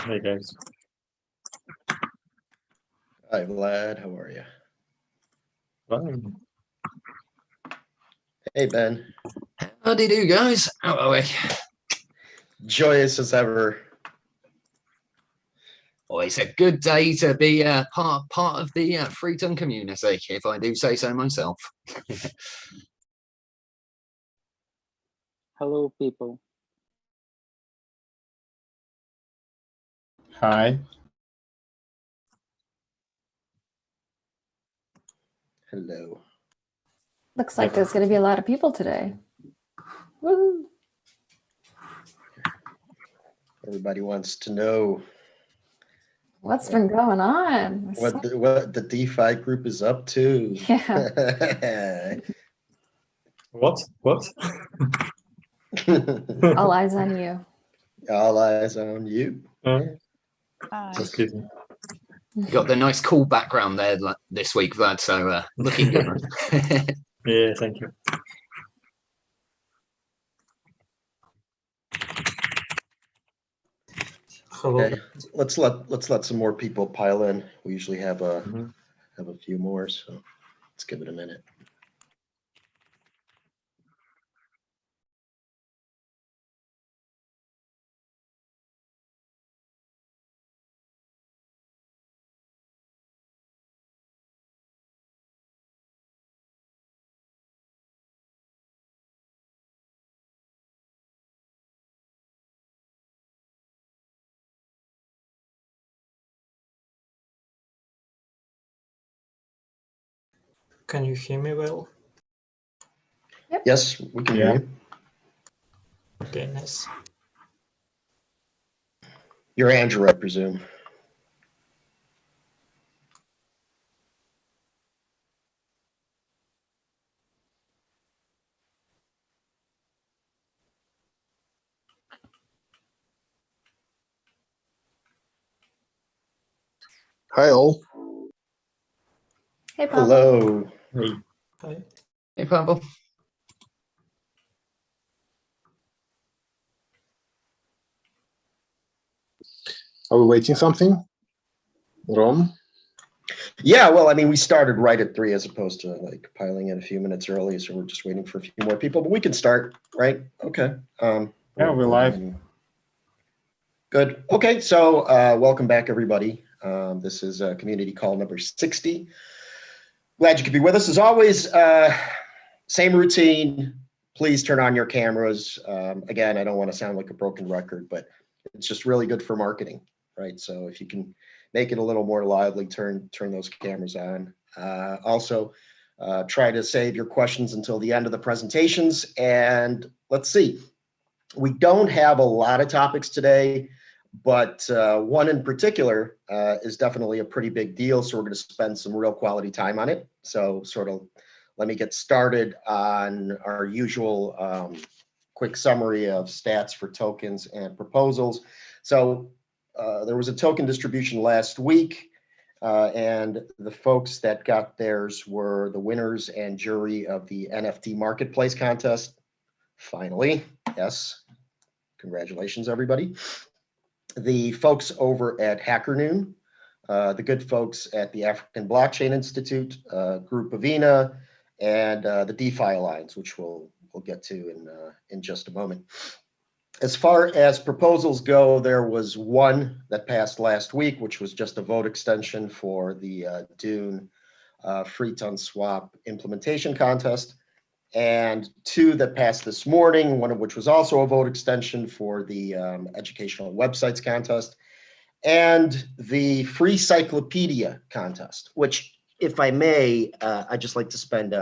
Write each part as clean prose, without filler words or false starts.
Hey guys. Hi Vlad, how are you? Fine. Hey Ben. How do you do, guys? How are we? Joyous as ever. Oh, it's a good day to be part of the Freeton community, if I do say so myself. Hello, people. Hi. Hello. Looks like there's going to be a lot of people today. Woo. Everybody wants to know What's been going on? what the DeFi group is up to. Yeah. What? All eyes on you. All eyes on you. Just kidding. You got the nice cool background there this week, Vlad, so looking good. Yeah, thank you. Hello. Okay, let's let some more people pile in. We usually have a few more, so let's give it a minute. Can you hear me well? Yep. Yes, we can hear you. Okay, nice. You're Andrew, I presume. Hi all. Hey, Pavel. Hello. Hey. Hi. Hey, Pavel. Are we waiting something? Rom? Yeah, well, I mean, we started right at 3 as opposed to like piling in a few minutes early, so we're just waiting for a few more people, but we can start, right? Okay. Yeah, we're live. Good. Okay, so welcome back, everybody. This is community call number 60. Glad you could be with us. As always, same routine. Please turn on your cameras. Again, I don't want to sound like a broken record, but it's just really good for marketing, right? So if you can make it a little more lively, turn those cameras on. Also, try to save your questions until the end of the presentations. And let's see, we don't have a lot of topics today, but one in particular is definitely a pretty big deal. So we're going to spend some real quality time on it. So sort of let me get started on our usual quick summary of stats for tokens and proposals. So there was a token distribution last week, and the folks that got theirs were the winners and jury of the NFT marketplace contest. Finally, yes, congratulations, everybody. The folks over at HackerNoon, the good folks at the African Blockchain Institute, Group Avena, and the DeFi Alliance, which we'll get to in just a moment. As far as proposals go, there was one that passed last week, which was just a vote extension for the Dune free TONSwap implementation contest, and two that passed this morning, one of which was also a vote extension for the educational websites contest, and the Freecyclopedia contest, which, if I may, I'd just like to spend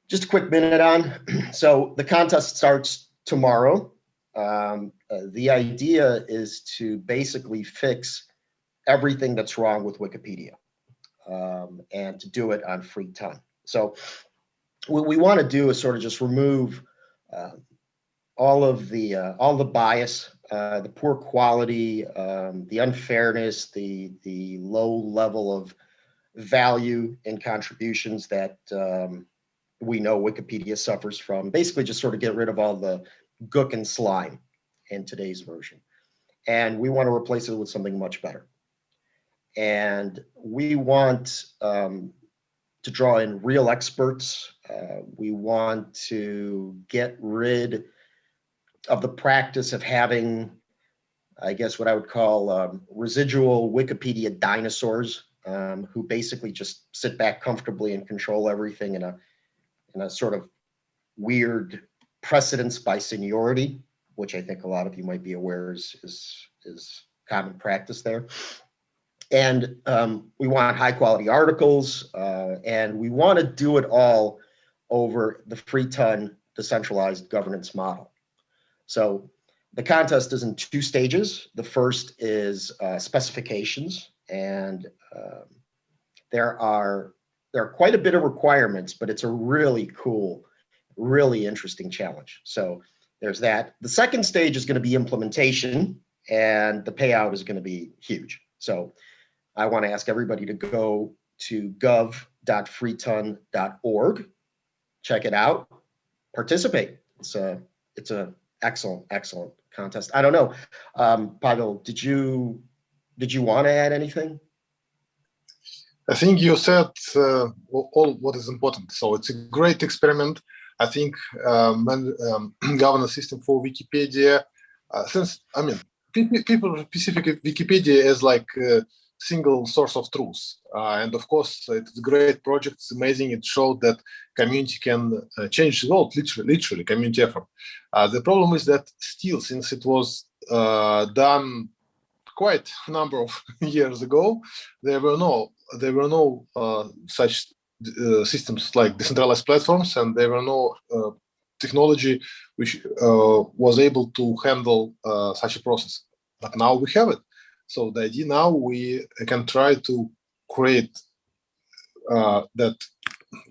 just a quick minute on. So the contest starts tomorrow. The idea is to basically fix everything that's wrong with Wikipedia, and to do it on free ton. So what we want to do is sort of just remove all the bias, the poor quality, the unfairness, the low level of value and contributions that we know Wikipedia suffers from. Basically, just sort of get rid of all the gook and slime in today's version. and we want to replace it with something much better. And we want to draw in real experts. We want to get rid of the practice of having, I guess, what I would call residual Wikipedia dinosaurs who basically just sit back comfortably and control everything in a sort of weird precedence by seniority, which I think a lot of you might be aware is common practice there. And we want high quality articles, and we want to do it all over the free-ton decentralized governance model. So the contest is in 2 stages. The first is specifications, and there are quite a bit of requirements, but it's a really cool, really interesting challenge. So there's that. The second stage is going to be implementation, and the payout is going to be huge. So I want to ask everybody to go to gov.freeton.org, check it out, participate. It's a excellent contest. I don't know, Pavel, did you want to add anything? I think you said all what is important. So it's a great experiment. I think governance system for Wikipedia, since I mean people specific Wikipedia is like single source of truth, and of course it's a great project. It's amazing. It showed that community can change the world, literally community effort. The problem is that still, since it was done quite a number of years ago, there were no such systems like decentralized platforms, and there were no technology which was able to handle such a process. But now we have it. So the idea now we can try to create that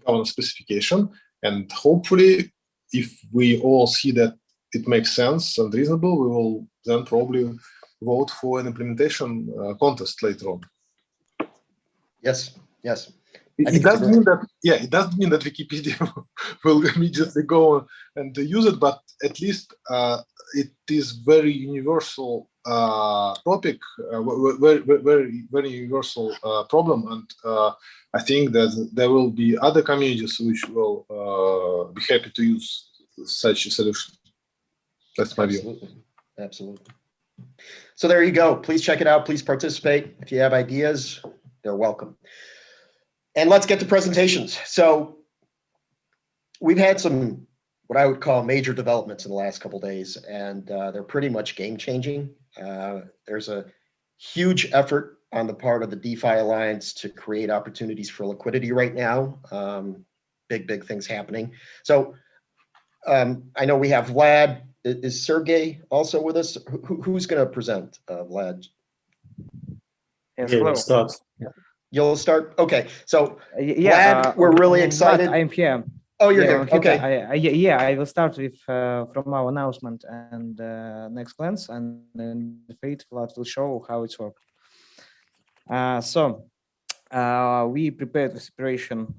governance specification, and hopefully, if we all see that it makes sense and reasonable, we will then probably vote for an implementation contest later on. Yes. It doesn't mean that, it doesn't mean that Wikipedia will immediately go and use it, but at least it is very universal topic, very universal problem, and I think that there will be other communities which will be happy to use such a solution. That's my view. Absolutely. So there you go. Please check it out. Please participate. If you have ideas, they're welcome. And let's get to presentations. So we've had some, what I would call major developments in the last couple of days, and they're pretty much game-changing. There's a huge effort on the part of the DeFi Alliance to create opportunities for liquidity right now. Big things happening. So I know we have Vlad. Is Sergey also with us? Who's going to present, Vlad? Yes, Yeah, hello. we'll start. Yeah. You'll start? Okay. So Yeah, Vlad, we're really excited. I'm here. Oh, you're Yeah, here. Okay. I will start with from our announcement and next plans, and then the fate Vlad will show how it's worked. So we prepared the separation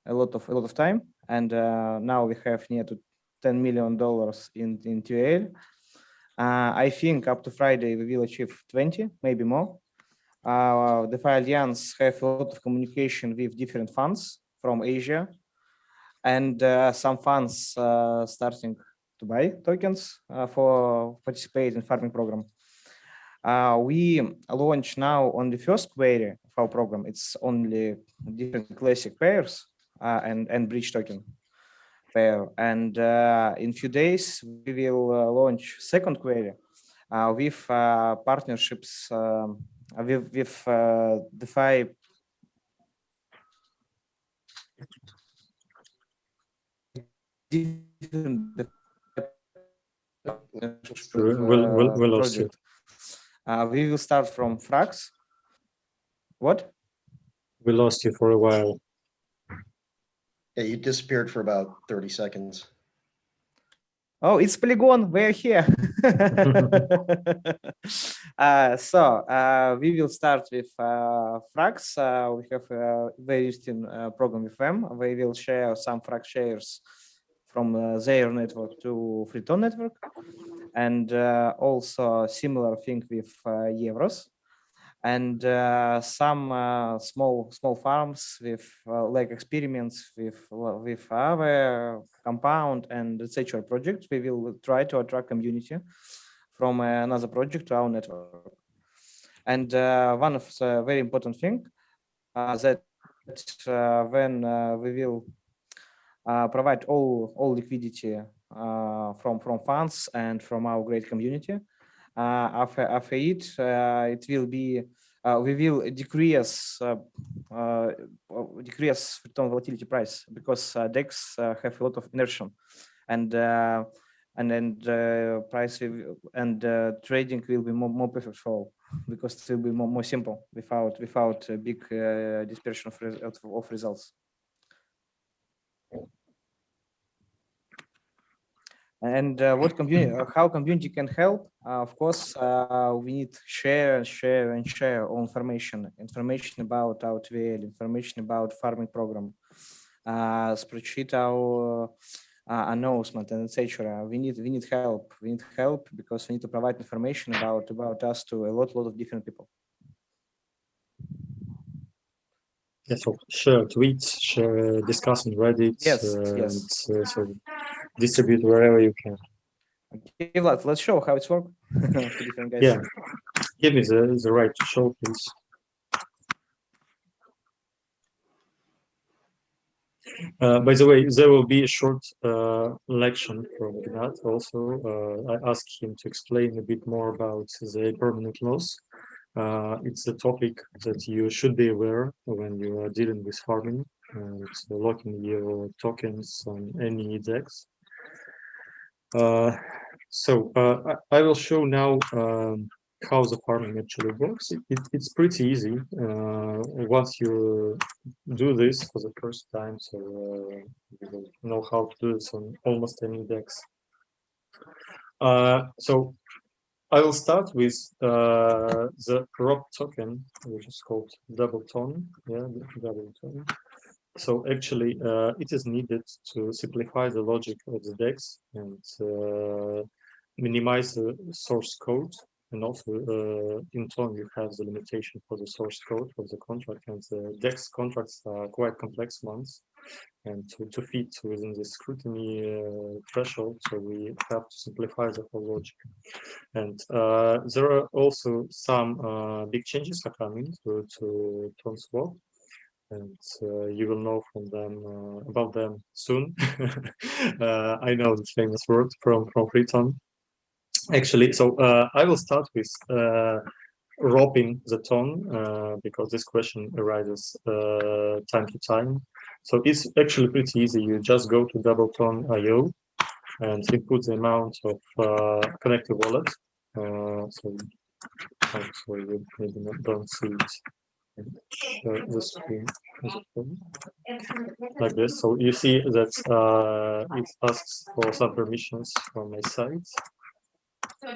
a lot of time, and now we have near to $10 million in TOL. I think up to Friday we will achieve 20, maybe more. The DeFi Alliance have a lot of communication with different funds from Asia, and some funds starting to buy tokens for participate in farming program. We launch now on the first query of our program. It's only different classic pairs and bridge token pair. And in few days, we will launch second query with partnerships with DeFi. We'll lost you. We will start from Frax. What? We lost you for a while. Yeah, you disappeared for about 30 seconds. Oh, it's Polygon. We're here. So we will start with Frax. We have a very interesting program with them. We will share some Frax shares from their network to FreeTON network, and also similar thing with euros. And some small farms with like experiments with our compound and etc. projects. We will try to attract community from another project to our network. And one of the very important thing that when we will provide all liquidity from funds and from our great community. After it, it will be we will decrease return volatility price because DEX have a lot of inertia, and then price and trading will be more perfect for all because it will be more simple without a big dispersion of results. And what community, how community can help? Of course, we need share all information about our TVL, information about farming program, spreadsheet our announcement, and etc. We need help. We need help because we need to provide information about us to a lot of different people. Yeah, so share tweets, share discuss on Reddit. Yes. So distribute wherever you can. Okay, Vlad, let's show how it's work. Different guys. Yeah, give me the right to show, please. By the way, there will be a short lection from Ignat also. I asked him to explain a bit more about the permanent loss. It's a topic that you should be aware when you are dealing with farming and locking your tokens on any DEX. I will show now how the farming actually works. It's pretty easy once you do this for the first time, so you will know how to do this on almost any DEX. So I will start with the ROP token, which is called double TON. Yeah, double TON. So actually, it is needed to simplify the logic of the DEX and minimize the source code. And also, in TON, you have the limitation for the source code of the contract, and the DEX contracts are quite complex ones. And to fit within the scrutiny threshold, so we have to simplify the whole logic. And there are also some big changes are coming to TONSwap. And you will know from them about them soon. I know the famous word from FreeTON. Actually, so I will start with roping the TON because this question arises time to time. So it's actually pretty easy. You just go to double TON.io and input the amount of connected wallet. So you maybe don't see it. Share the screen like this. So you see that it asks for some permissions from my site.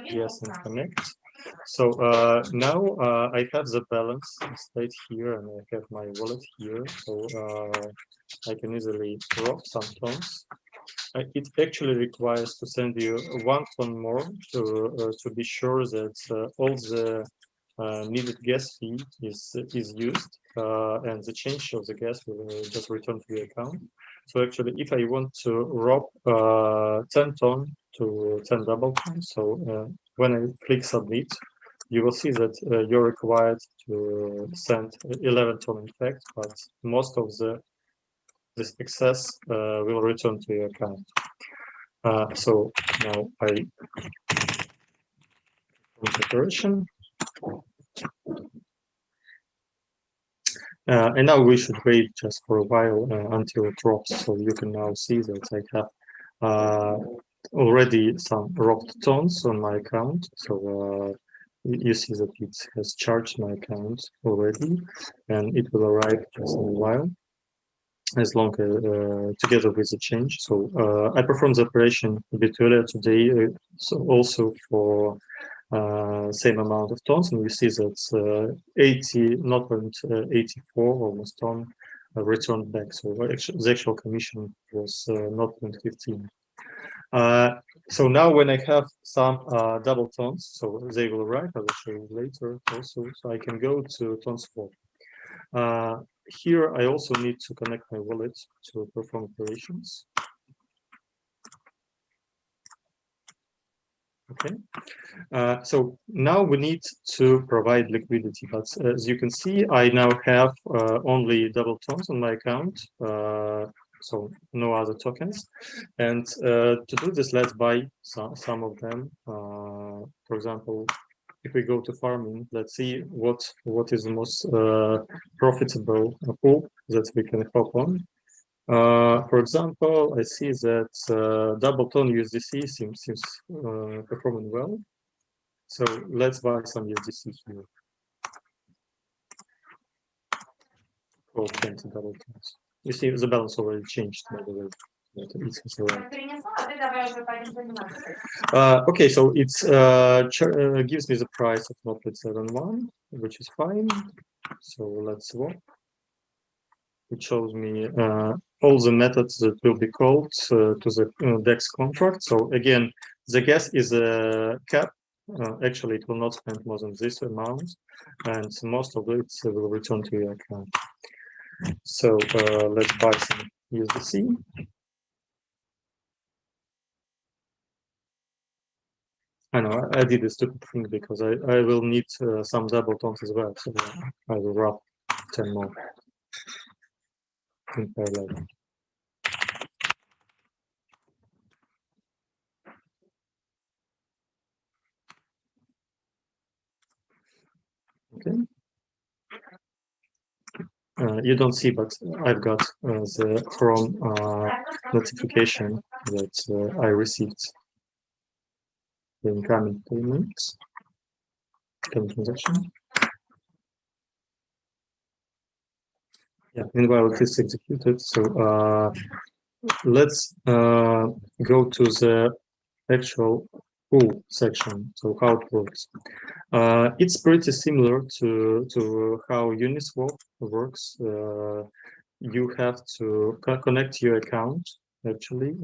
Yes, and connect. So now I have the balance state here, and I have my wallet here. So I can easily drop some tons. It actually requires to send you 1 ton more to be sure that all the needed gas fee is used, and the change of the gas will just return to your account. So actually, if I want to rob 10 ton to 10 double ton, so when I click submit, you will see that you're required to send 11 ton in fact, but most of this excess will return to your account. So now I operation. And now we should wait just for a while until it drops. So you can now see that I have already some robbed tons on my account. So you see that it has charged my account already, and it will arrive just in a while, as long as together with the change. So I performed the operation a bit earlier today, so also for same amount of tons, and we see that 80, 0.84 almost ton returned back. So the actual commission was 0.15. So now when I have some double tons, so they will arrive, I will show you later also, so I can go to TONSwap. Here I also need to connect my wallet to perform operations. Okay, so now we need to provide liquidity, but as you can see, I now have only double tons on my account, so no other tokens. And to do this, let's buy some of them. For example, if we go to farming, let's see what is the most profitable pool that we can hop on. For example, I see that double ton USDC seems performing well. So let's buy some USDC here. For 20 double tons. You see the balance already changed by the way. Okay, so it's gives me the price of 0.71, which is fine. So let's swap. It shows me all the methods that will be called to the DEX contract. So again, the gas is a cap. Actually, it will not spend more than this amount, and most of it will return to your account. So let's buy some USDC. I know I did a stupid thing because I will need some double tons as well. So I will wrap 10 more in parallel. Okay. You don't see, but I've got the Chrome notification that I received the incoming payments, transaction. Yeah, meanwhile it is executed. So let's go to the actual pool section. So how it works. It's pretty similar to how Uniswap works. You have to connect your account. Actually,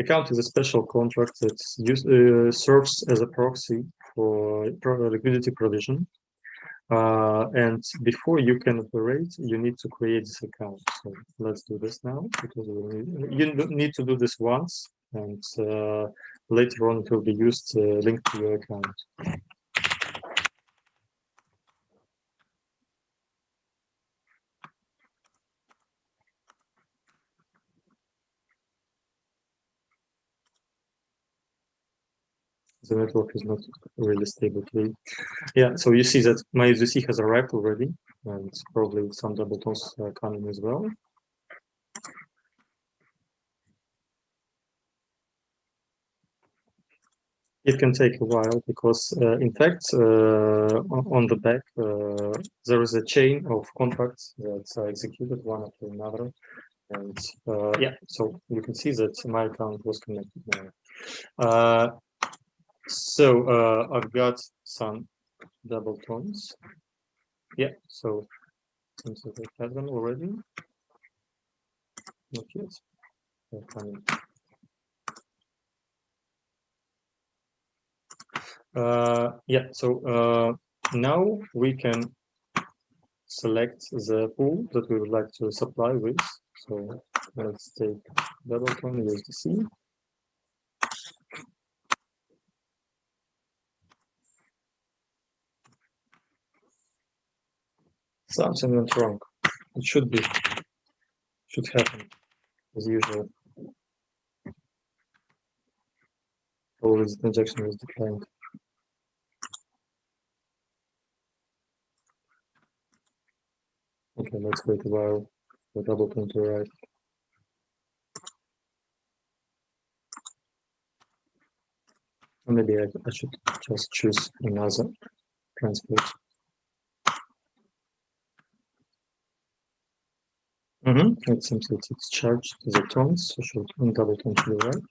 account is a special contract that serves as a proxy for liquidity provision. And before you can operate, you need to create this account. So let's do this now, because you need to do this once, and later on it will be used linked to your account. The network is not really stable today. Yeah, so you see that my USDC has arrived already, and probably some double tons are coming as well. It can take a while because, in fact, on the back, there is a chain of contracts that are executed one after another. And yeah, so you can see that my account was connected now. So I've got some double tons. Yeah, so seems that I have them already. Not yet. They're coming. Yeah, so now we can select the pool that we would like to supply with. So let's take double ton USDC. Something went wrong. It should happen as usual. Always the transaction was declined. Okay, let's wait a while for double ton to arrive. Or maybe I should just choose another transport. It seems that it's charged as a tons, so should double ton to arrive.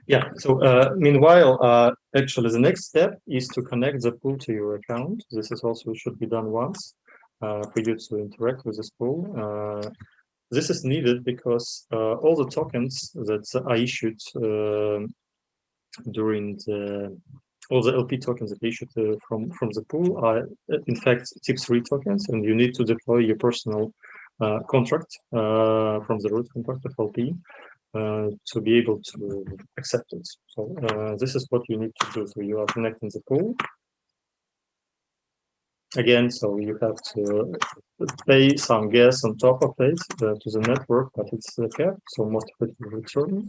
Yeah, so meanwhile, actually the next step is to connect the pool to your account. This is also should be done once for you to interact with this pool. This is needed because all the tokens that are issued during all the LP tokens that are issued from the pool are in fact TIP3 tokens, and you need to deploy your personal contract from the root contract of LP to be able to accept it. So this is what you need to do. So you are connecting the pool. Again, so you have to pay some gas on top of it to the network, but it's a cap, so most of it will return.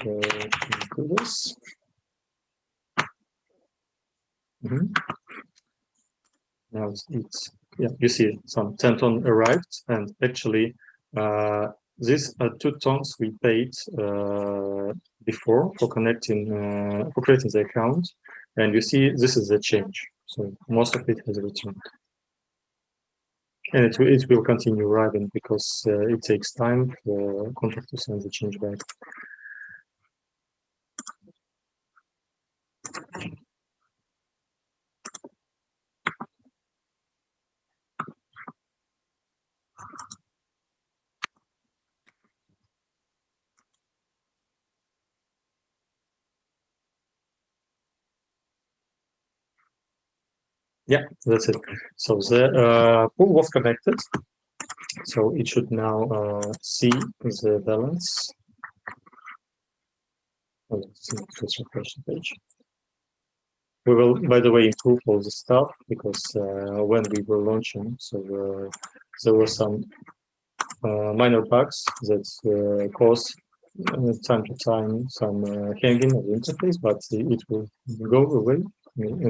So let's do this. Now it's yeah, you see some 10 ton arrived, and actually these 2 tons we paid before for connecting for creating the account, and you see this is the change. So most of it has returned, and it will continue arriving because it takes time for contract to send the change back. Yeah, that's it. So the pool was connected. So it should now see the balance. Oh, let's refresh the page. We will, by the way, improve all the stuff because when we were launching, so there were some minor bugs that caused time to time some hanging of the interface, but it will go away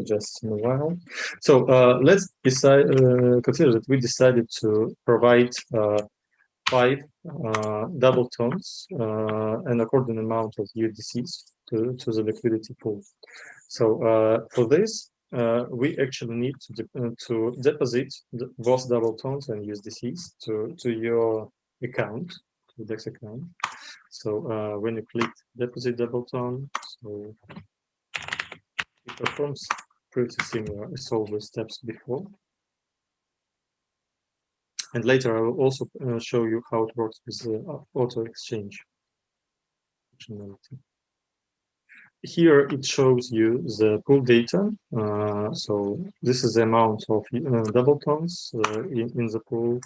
just in a while. So let's decide. Consider that we decided to provide 5 double tones and according amount of USDCs to the liquidity pool. So for this, we actually need to deposit both double tones and USDCs to your account, to DEX account. So when you click deposit double tone, so it performs pretty similar as all the steps before. And later I will also show you how it works with the auto exchange functionality. Here it shows you the pool data. So this is the amount of double tones in the pool,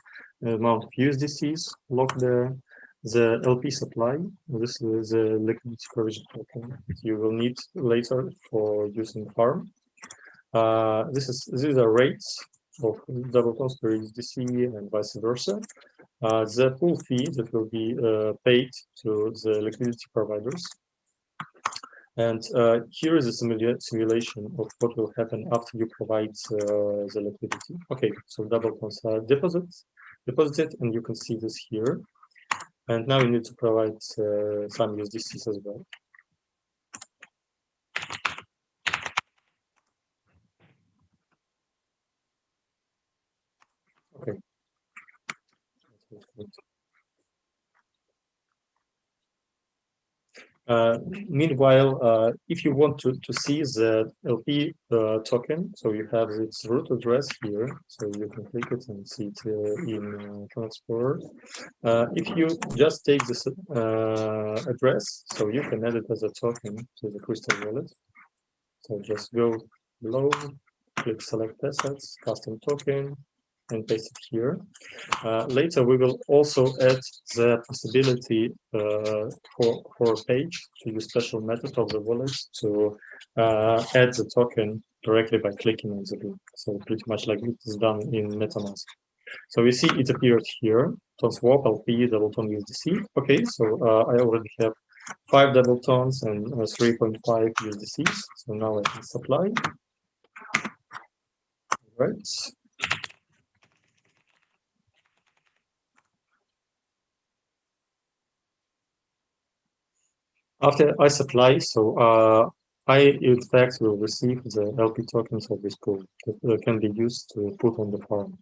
amount of USDCs locked there, the LP supply. This is the liquidity provision token that you will need later for using farm. These are rates of double tones per USDC and vice versa. The pool fee that will be paid to the liquidity providers. And here is a simulation of what will happen after you provide the liquidity. Okay, so double tones are deposited, and you can see this here. And now you need to provide some USDCs as well. Okay. Meanwhile, if you want to see the LP token, so you have its root address here, so you can click it and see it in Explorer. If you just take this address, so you can add it as a token to the Crystal wallet. So just go below, click select assets, custom token, and paste it here. Later, we will also add the possibility for a page to use special method of the wallet to add the token directly by clicking on the link. So pretty much like it is done in MetaMask. So we see it appeared here, TONSwap, LP, double tone USDC. Okay, so I already have 5 double tones and 3.5 USDCs. So now I can supply. Right. After I supply, so I in fact will receive the LP tokens of this pool that can be used to put on the farm.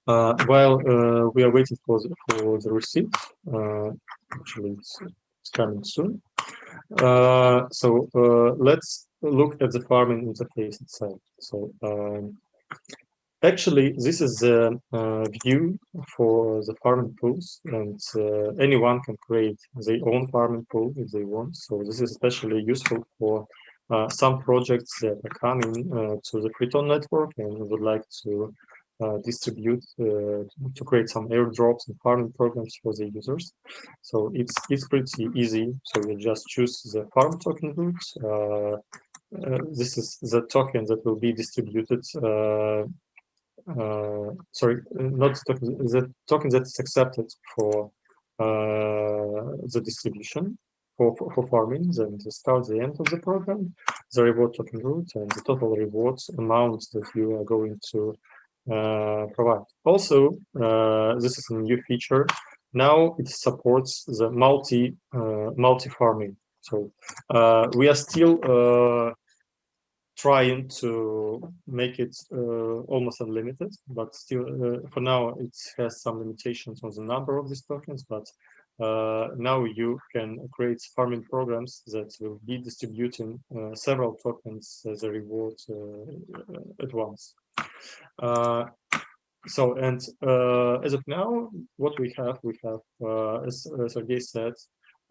While we are waiting for the receipt, actually it's it's coming soon. Let's look at the farming interface itself. So actually, this is the view for the farming pools, and anyone can create their own farming pool if they want. So this is especially useful for some projects that are coming to the TON network and would like to distribute, to create some airdrops and farming programs for the users. So it's pretty easy. So you just choose the farm token route. This is the token that will be distributed. Not the token that is accepted for the distribution for farming, then the start, the end of the program, the reward token route, and the total rewards amount that you are going to provide. Also, this is a new feature. Now it supports the multi farming. So we are still trying to make it almost unlimited, but still for now it has some limitations on the number of these tokens, but now you can create farming programs that will be distributing several tokens as a reward at once. As of now, what we have, as Sergey said,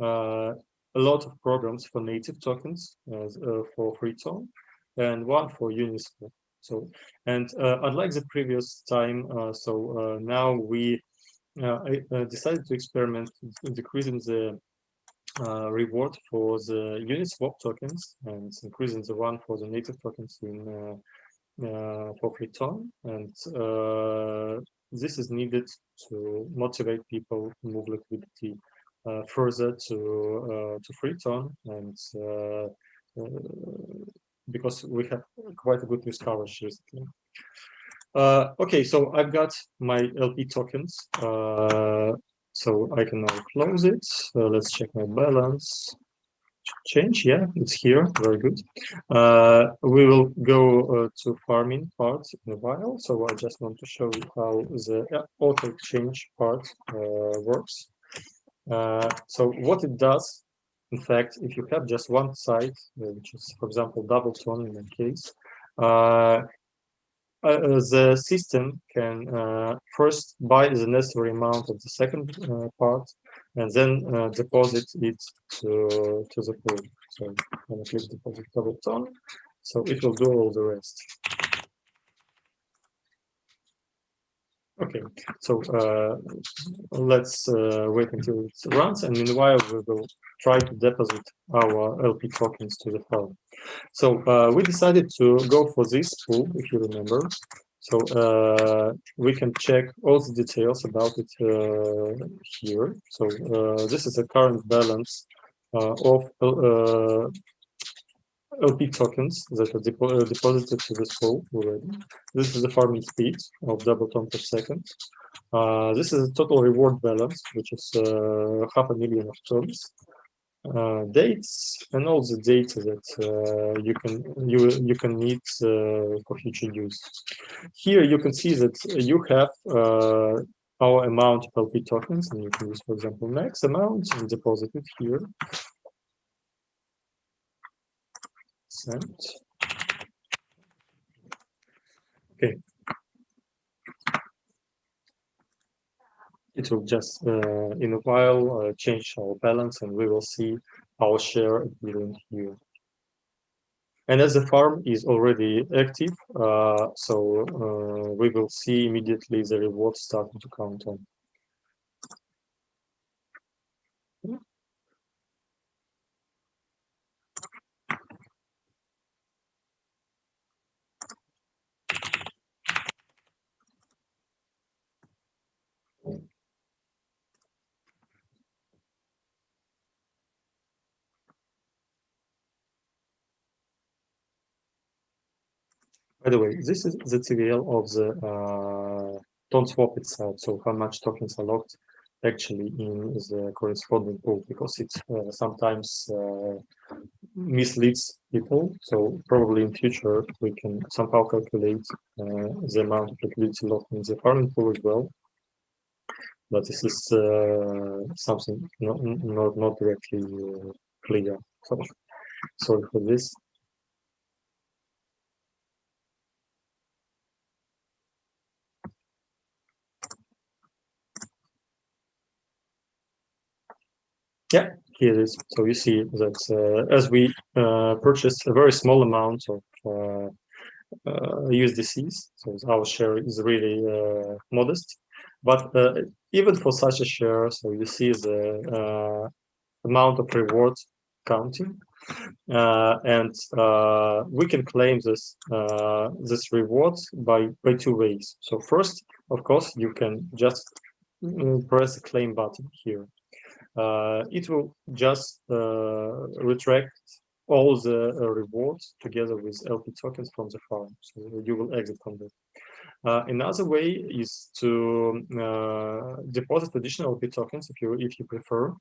a lot of programs for native tokens for TON, and one for Uniswap. So, and unlike the previous time, now we decided to experiment decreasing the reward for the Uniswap tokens and increasing the one for the native tokens in for TON. And this is needed to motivate people to move liquidity further to TON, and because we have quite a good news coverage recently. Okay, so I've got my LP tokens, so I can now close it. Let's check my balance. Change, yeah, it's here, very good. We will go to farming part in a while, so I just want to show you how the auto exchange part works. So what it does, in fact, if you have just one site, which is, for example, double TON in that case, the system can first buy the necessary amount of the second part, and then deposit it to the pool. So I'm going to click deposit double TON, so it will do all the rest. Okay, so let's wait until it runs, and meanwhile we will try to deposit our LP tokens to the farm. So we decided to go for this pool, if you remember. So we can check all the details about it here. So this is the current balance of LP tokens that are deposited to this pool already. This is the farming speed of double TON per second. This is the total reward balance, which is 500,000 of tons. Dates and all the data that you can need for future use. Here you can see that you have our amount of LP tokens, and you can use, for example, max amount and deposit it here. Send. Okay. It will just in a while change our balance, and we will see our share appearing here. And as the farm is already active, we will see immediately the rewards starting to count on. By the way, this is the TVL of the TONSwap itself, so how much tokens are locked actually in the corresponding pool, because it sometimes misleads people. So probably in future we can somehow calculate the amount of liquidity locked in the farming pool as well. but this is something not directly clear. So sorry for this. Yeah, here it is. So you see that as we purchased a very small amount of USDCs, so our share is really modest. But even for such a share, so you see the amount of reward counting, and we can claim this reward by 2 ways. So first, of course, you can just press the claim button here. It will just retract all the rewards together with LP tokens from the farm. So you will exit from that. Another way is to deposit additional LP tokens if you prefer.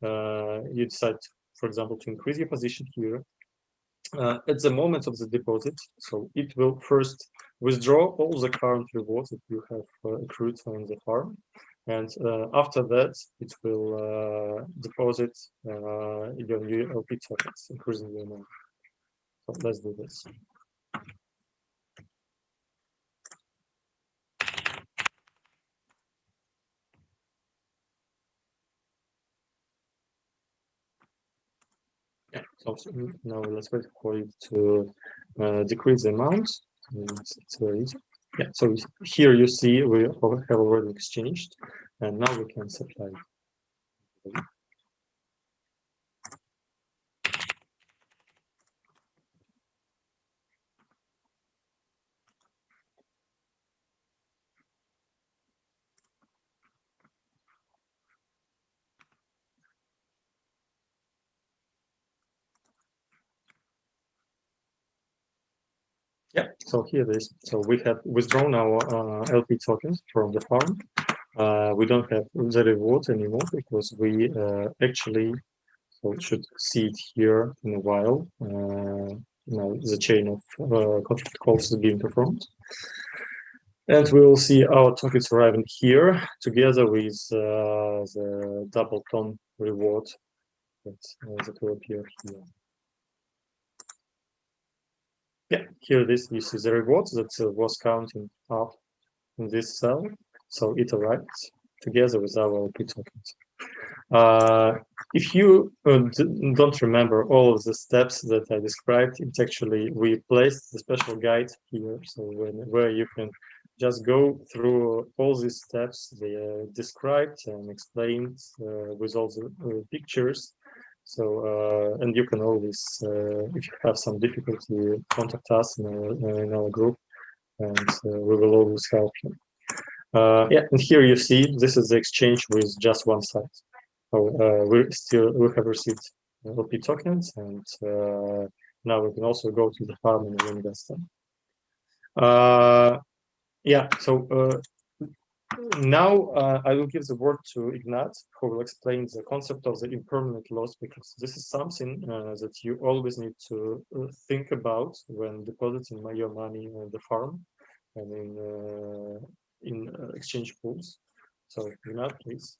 You decide, for example, to increase your position here. At the moment of the deposit, so it will first withdraw all the current rewards that you have accrued on the farm. And after that, it will deposit your new LP tokens, increasing the amount. So let's do this. Yeah, so now let's wait for it to decrease the amount. It's very easy. Yeah, so here you see we have already exchanged, and now we can supply. Yeah, so here it is. So we have withdrawn our LP tokens from the farm. We don't have the rewards anymore because we actually should see it here in a while. Now the chain of contract calls is being performed. And we will see our tokens arriving here together with the double TON reward that will appear here. Yeah, here it is. You see the reward that was counting up in this cell. So it arrived together with our LP tokens. If you don't remember all of the steps that I described, it's actually, we placed the special guide here, so where you can just go through all these steps. They are described and explained with all the pictures. So, and you can always, if you have some difficulty, contact us in our group, and we will always help you. Yeah, and here you see this is the exchange with just one side. So we have received LP tokens, and now we can also go to the farm and invest them. Yeah, so now I will give the word to Ignat, who will explain the concept of the impermanent loss, because this is something that you always need to think about when depositing your money on the farm and in exchange pools. So Ignat, please.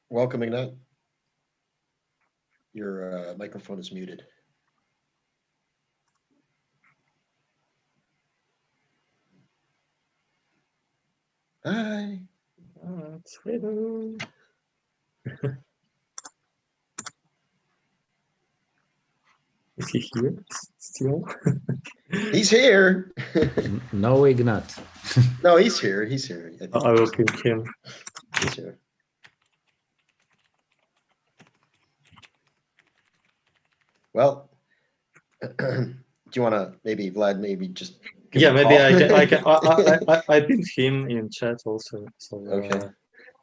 Welcome, Ignat. Your microphone is muted. Hi. Hello. Is he here still? He's here. No, Ignat. No, he's here. He's here. I will ping him. He's here. Well, do you want to maybe, Vlad, maybe just give yeah, him a maybe call? I can. I pinned him in chat also. So Okay.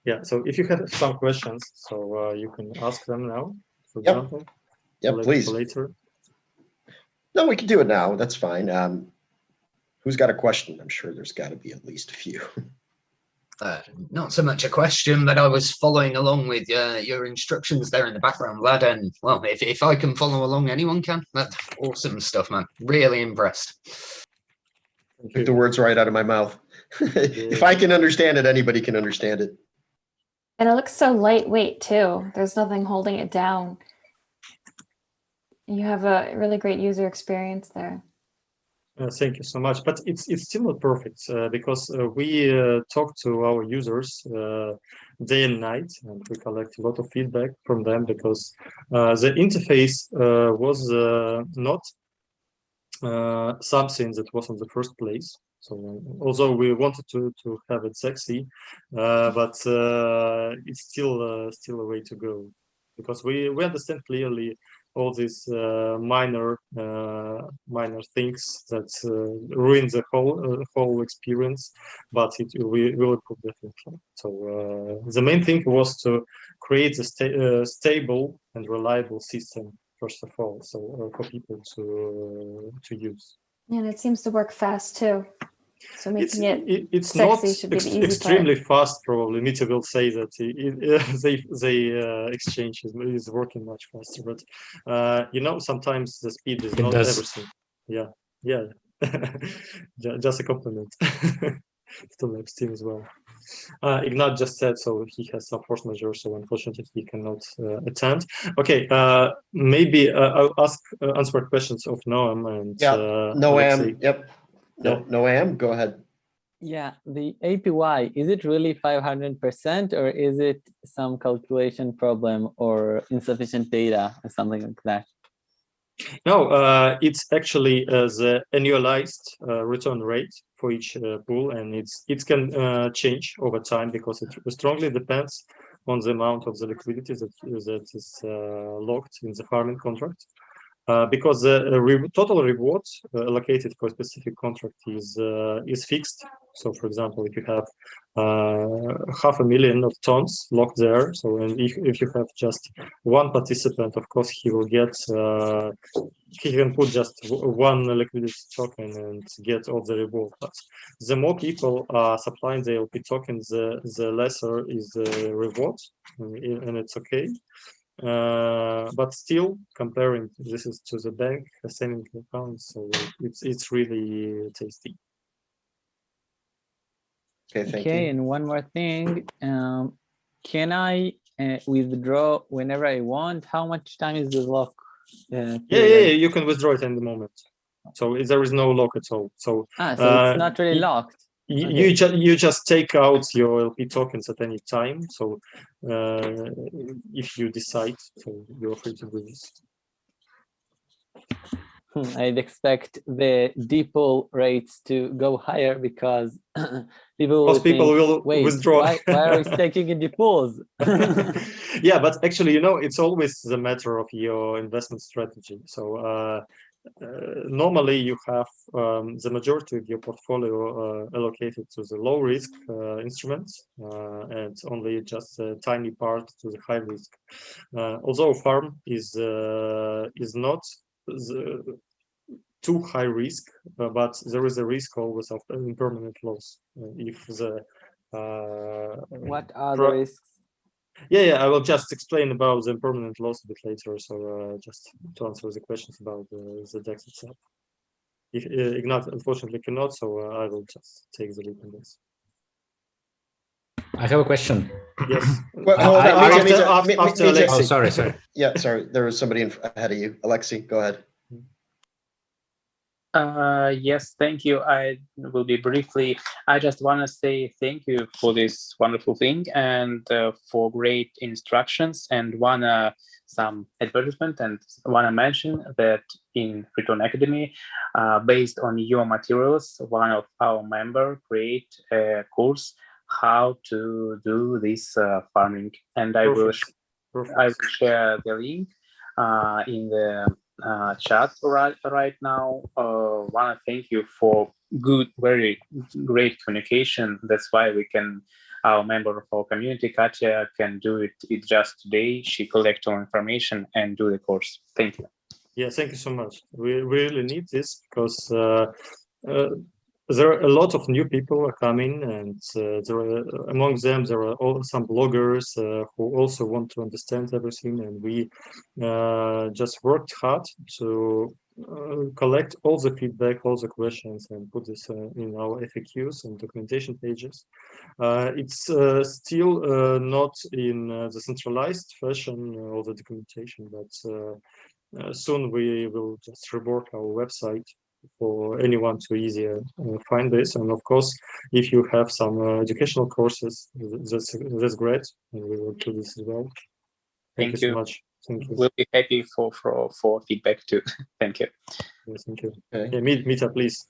yeah. So if you have some questions, so you can ask them now, for Yep. example. Yep, please. Later. No, we can do it now. That's fine. Who's got a question? I'm sure there's got to be at least a few. Not so much a question, but I was following along with your instructions there in the background, lad. And well, if I can follow along, anyone can. That's awesome stuff, man. Really impressed. Took the words right out of my mouth. If I can understand it, anybody can understand it. And it looks so lightweight too. There's nothing holding it down. You have a really great user experience there. Thank you so much, but it's still not perfect because we talk to our users day and night, and we collect a lot of feedback from them because the interface was not something that was in the first place. So although we wanted to have it sexy, but it's still a way to go because we understand clearly all these minor things that ruin the whole experience, but we will improve definitely. So the main thing was to create a stable and reliable system first of all, so for people to use. And it seems to work fast too. So making it's sexy not should be the easy extremely part. fast. Probably Mitja will say that they exchange is working much faster, but you know, sometimes the speed is not everything. Yeah. Just a compliment to Labs team as well. Ignat just said so he has some force majeure, so unfortunately he cannot attend. Okay, maybe I'll answer questions of Noam and Noam. Yep. Noam, go ahead. Yeah, the APY, is it really 500% or is it some calculation problem or insufficient data or something like that? No, it's actually the annualized return rate for each pool, and it can change over time because it strongly depends on the amount of the liquidity that is locked in the farming contract. Because the total reward allocated for a specific contract is fixed. So, for example, if you have 500,000 of tons locked there, so and if you have just one participant, of course he will get he can put just one liquidity token and get all the reward. But the more people are supplying the LP tokens, the lesser is the reward, and it's okay. But still, comparing this is to the bank saving account, so it's really tasty. Okay, thank you. And one more thing, can I withdraw whenever I want? How much time is the lock? Yeah, you can withdraw it in the moment. So there is no lock at all. So so it's not really locked. You just take out your LP tokens at any time. So if you decide, so you're free to do this. I'd expect the DePool rates to go higher because people will withdraw. Why are we staking in DePools? Yeah, but actually, you know, it's always the matter of your investment strategy. So normally you have the majority of your portfolio allocated to the low risk instruments and only just a tiny part to the high risk. Although farm is not too high risk, but there is a risk always of impermanent loss if the what are the risks? Yeah, I will just explain about the impermanent loss a bit later. So just to answer the questions about the DEX itself. If Ignat unfortunately cannot, so I will just take the lead on this. I have a question. Yes. Well, hold on. After Alexei. Oh, sorry. Yeah, sorry. There was somebody ahead of you. Alexei, go ahead. Yes, thank you. I will be briefly. I just want to say thank you for this wonderful thing and for great instructions, and some advertisement, and want to mention that in Return Academy, based on your materials, one of our members create a course how to do this farming, and I will share the link in the chat right now. Want to thank you for very great communication. That's why we can, our member of our community, Katya, can do it just today. She collects all information and do the course. Thank you. Yeah, thank you so much. We really need this because there are a lot of new people coming, and among them there are some bloggers who also want to understand everything, and we just worked hard to collect all the feedback, all the questions, and put this in our FAQs and documentation pages. It's still not in the centralized fashion, all the documentation, but soon we will just rework our website for anyone to easier find this. And of course, if you have some educational courses, that's great, and we will do this as well. Thank you so much. Thank you. We'll be happy for feedback too. Thank you. Yes, thank you. Okay. Yeah, Mitja, please.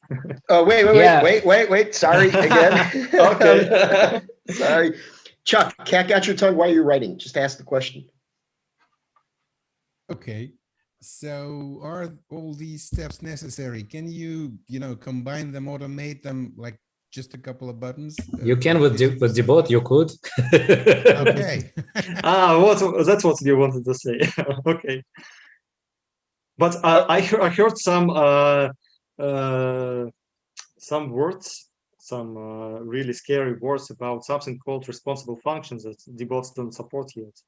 Oh, wait. Sorry again. Okay. Sorry. Chuck, cat got your tongue. Why are you writing? Just ask the question. Okay. So are all these steps necessary? Can you, combine them, automate them, like just a couple of buttons? You can with the bot, you could. Okay. That's what you wanted to say. Okay. But I heard some words, some really scary words about something called responsible functions that the bots don't support yet.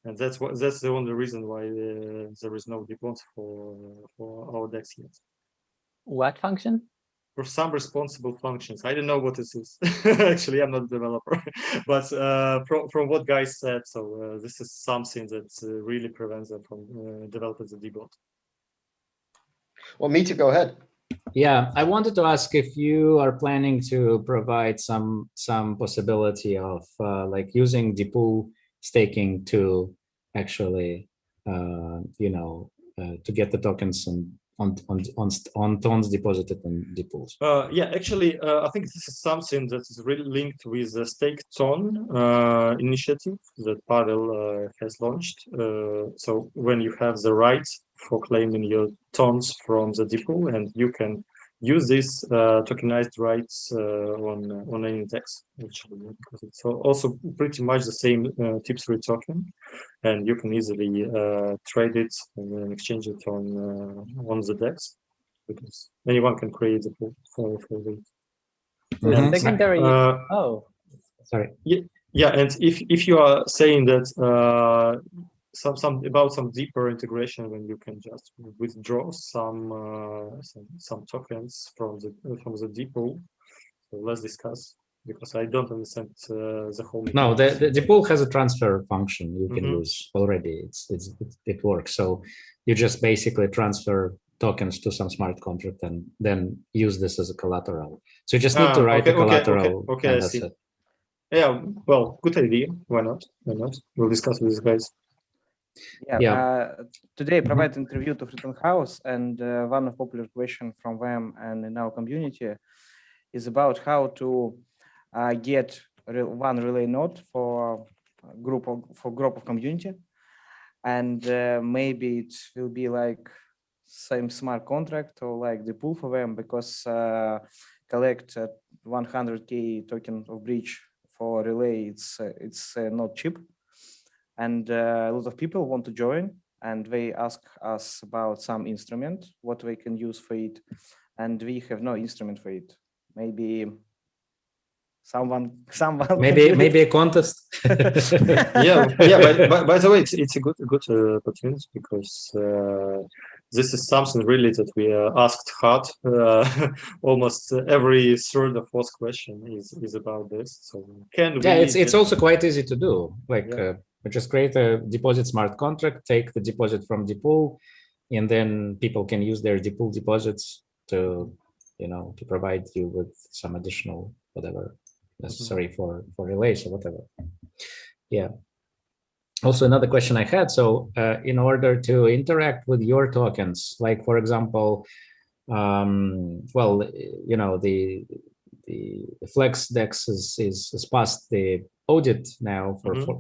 And that's the only reason why there is no debot for our DEX yet. What function? For some responsible functions. I don't know what this is. Actually, I'm not a developer, but from what guys said, so this is something that really prevents them from developing the debot. Well, Mitja, go ahead. Yeah, I wanted to ask if you are planning to provide some possibility of like using DePool staking to actually, to get the tokens on TONs deposited in DePools. Yeah, actually, I think this is something that is really linked with the Stake TON initiative that Pavel has launched. So when you have the rights for claiming your TONs from the DePool, and you can use these tokenized rights on any DEX, actually, because it's also pretty much the same TIP3 token, and you can easily trade it and then exchange it on the DEX, because anyone can create a pool for it. And secondary. Sorry. Yeah, and if you are saying that some deeper integration, when you can just withdraw some tokens from the DePool, so let's discuss, because I don't understand the whole. No, the DePool has a transfer function you can use already. It works. So you just basically transfer tokens to some smart contract and then use this as a collateral. So you just need to write a collateral. Okay, I see. It. Yeah, well, good idea. Why not? We'll discuss with these guys. Today I provide interview to Freedom House, and one of popular question from them and in our community is about how to get one relay node for group of community, and maybe it will be like same smart contract or like the pool for them, because collect 100k token of bridge for relay, it's not cheap. And a lot of people want to join, and they ask us about some instrument, what we can use for it. And we have no instrument for it. Maybe someone. Maybe a contest. yeah. By the way, it's a good opportunity, because this is something really that we asked hard. Almost every third or fourth question is about this. So can we? Yeah, it's also quite easy to do. Like. Just create a deposit smart contract, take the deposit from DePool, and then people can use their DePool deposits to provide you with some additional whatever necessary for relays or whatever. Yeah. Also, another question I had. So in order to interact with your tokens, like for example, the Flex DEX is past the audit now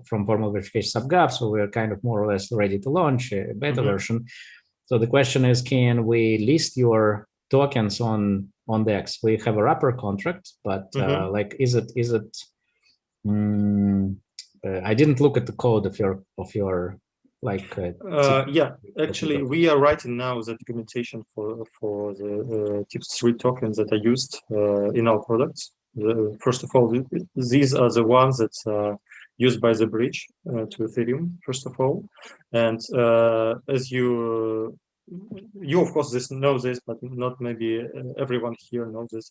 from formal verification sub-gov, so we're kind of more or less ready to launch a beta version. So the question is, can we list your tokens on DEX? We have a wrapper contract, but like, is it? I didn't look at the code of your like yeah, actually we are writing now the documentation for the TIPS3 tokens that are used in our products. First of all, these are the ones that are used by the bridge to Ethereum, first of all. And as you of course know this, but not maybe everyone here knows this.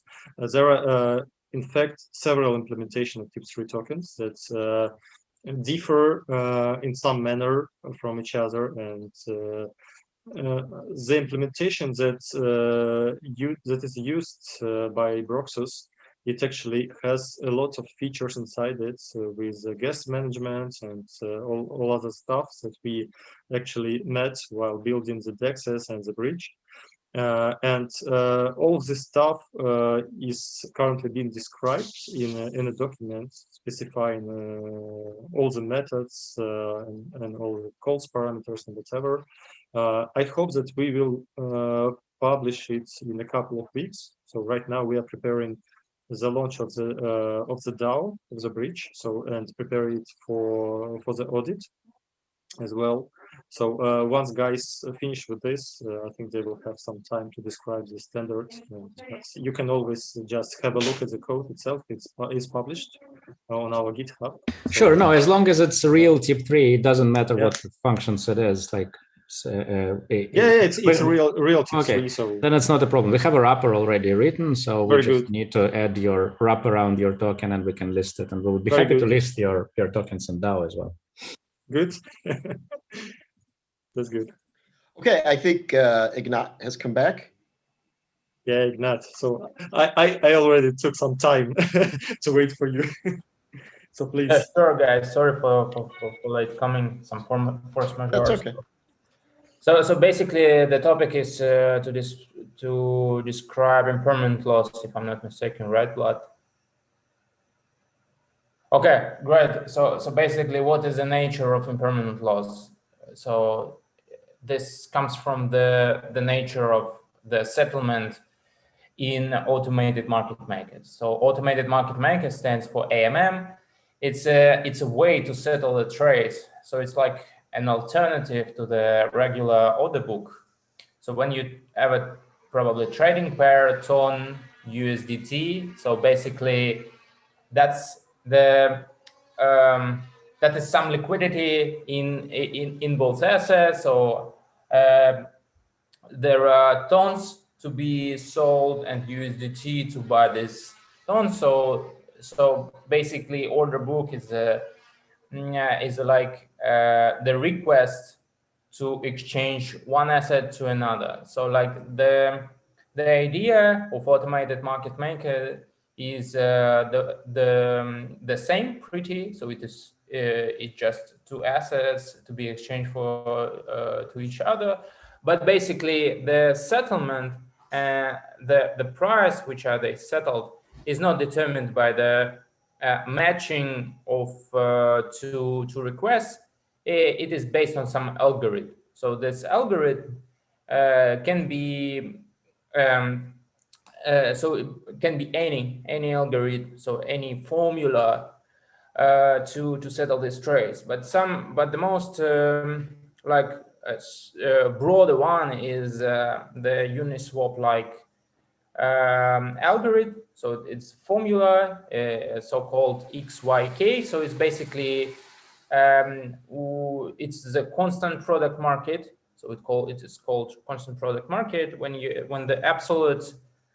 There are in fact several implementation of TIPS3 tokens that differ in some manner from each other, and the implementation that that is used by Broxus, it actually has a lot of features inside it with guest management and all other stuff that we actually met while building the DEXs and the bridge. And all of this stuff is currently being described in a document specifying all the methods and all the calls parameters and whatever. I hope that we will publish it in a couple of weeks. So right now we are preparing the launch of the DAO of the bridge. So and prepare it for the audit as well. So once guys finish with this, I think they will have some time to describe the standard. You can always just have a look at the code itself. It's published on our GitHub. So, sure, no, as long as it's a real TIP3, it doesn't matter what functions it is. Like, it's real TIP3. Okay, so then it's not a problem. We have a wrapper already written, so we just need to add your wrap around your token, and we can list it. And we would be happy to list your tokens in DAO as well. Good. That's good. Okay, I think Ignat has come back. Yeah, Ignat. So I already took some time to wait for you. So please. Sure, guys. Sorry for late coming. Some force majeure. That's okay. So basically, the topic is to describe impermanent loss, if I'm not mistaken, right, Vlad? Okay, great. So basically, what is the nature of impermanent loss? So this comes from the nature of the settlement in automated market makers. So automated market maker stands for AMM. It's a way to settle the trades. So it's like an alternative to the regular order book. So when you have a probably trading pair, TON, USDT, so basically that's the that is some liquidity in both assets. So there are tons to be sold and USDT to buy this ton. So basically, order book is like the request to exchange one asset to another. So like the idea of automated market maker is the same pretty. So it is it's just two assets to be exchanged for to each other, but basically the settlement and the price which are they settled is not determined by the matching of two requests. It is based on some algorithm. So this algorithm can be so it can be any algorithm, so any formula to settle these trades. But the most broader one is the Uniswap like algorithm. So it's formula, so-called XYK. So it's basically it's the constant product market. So it is called constant product market when the absolute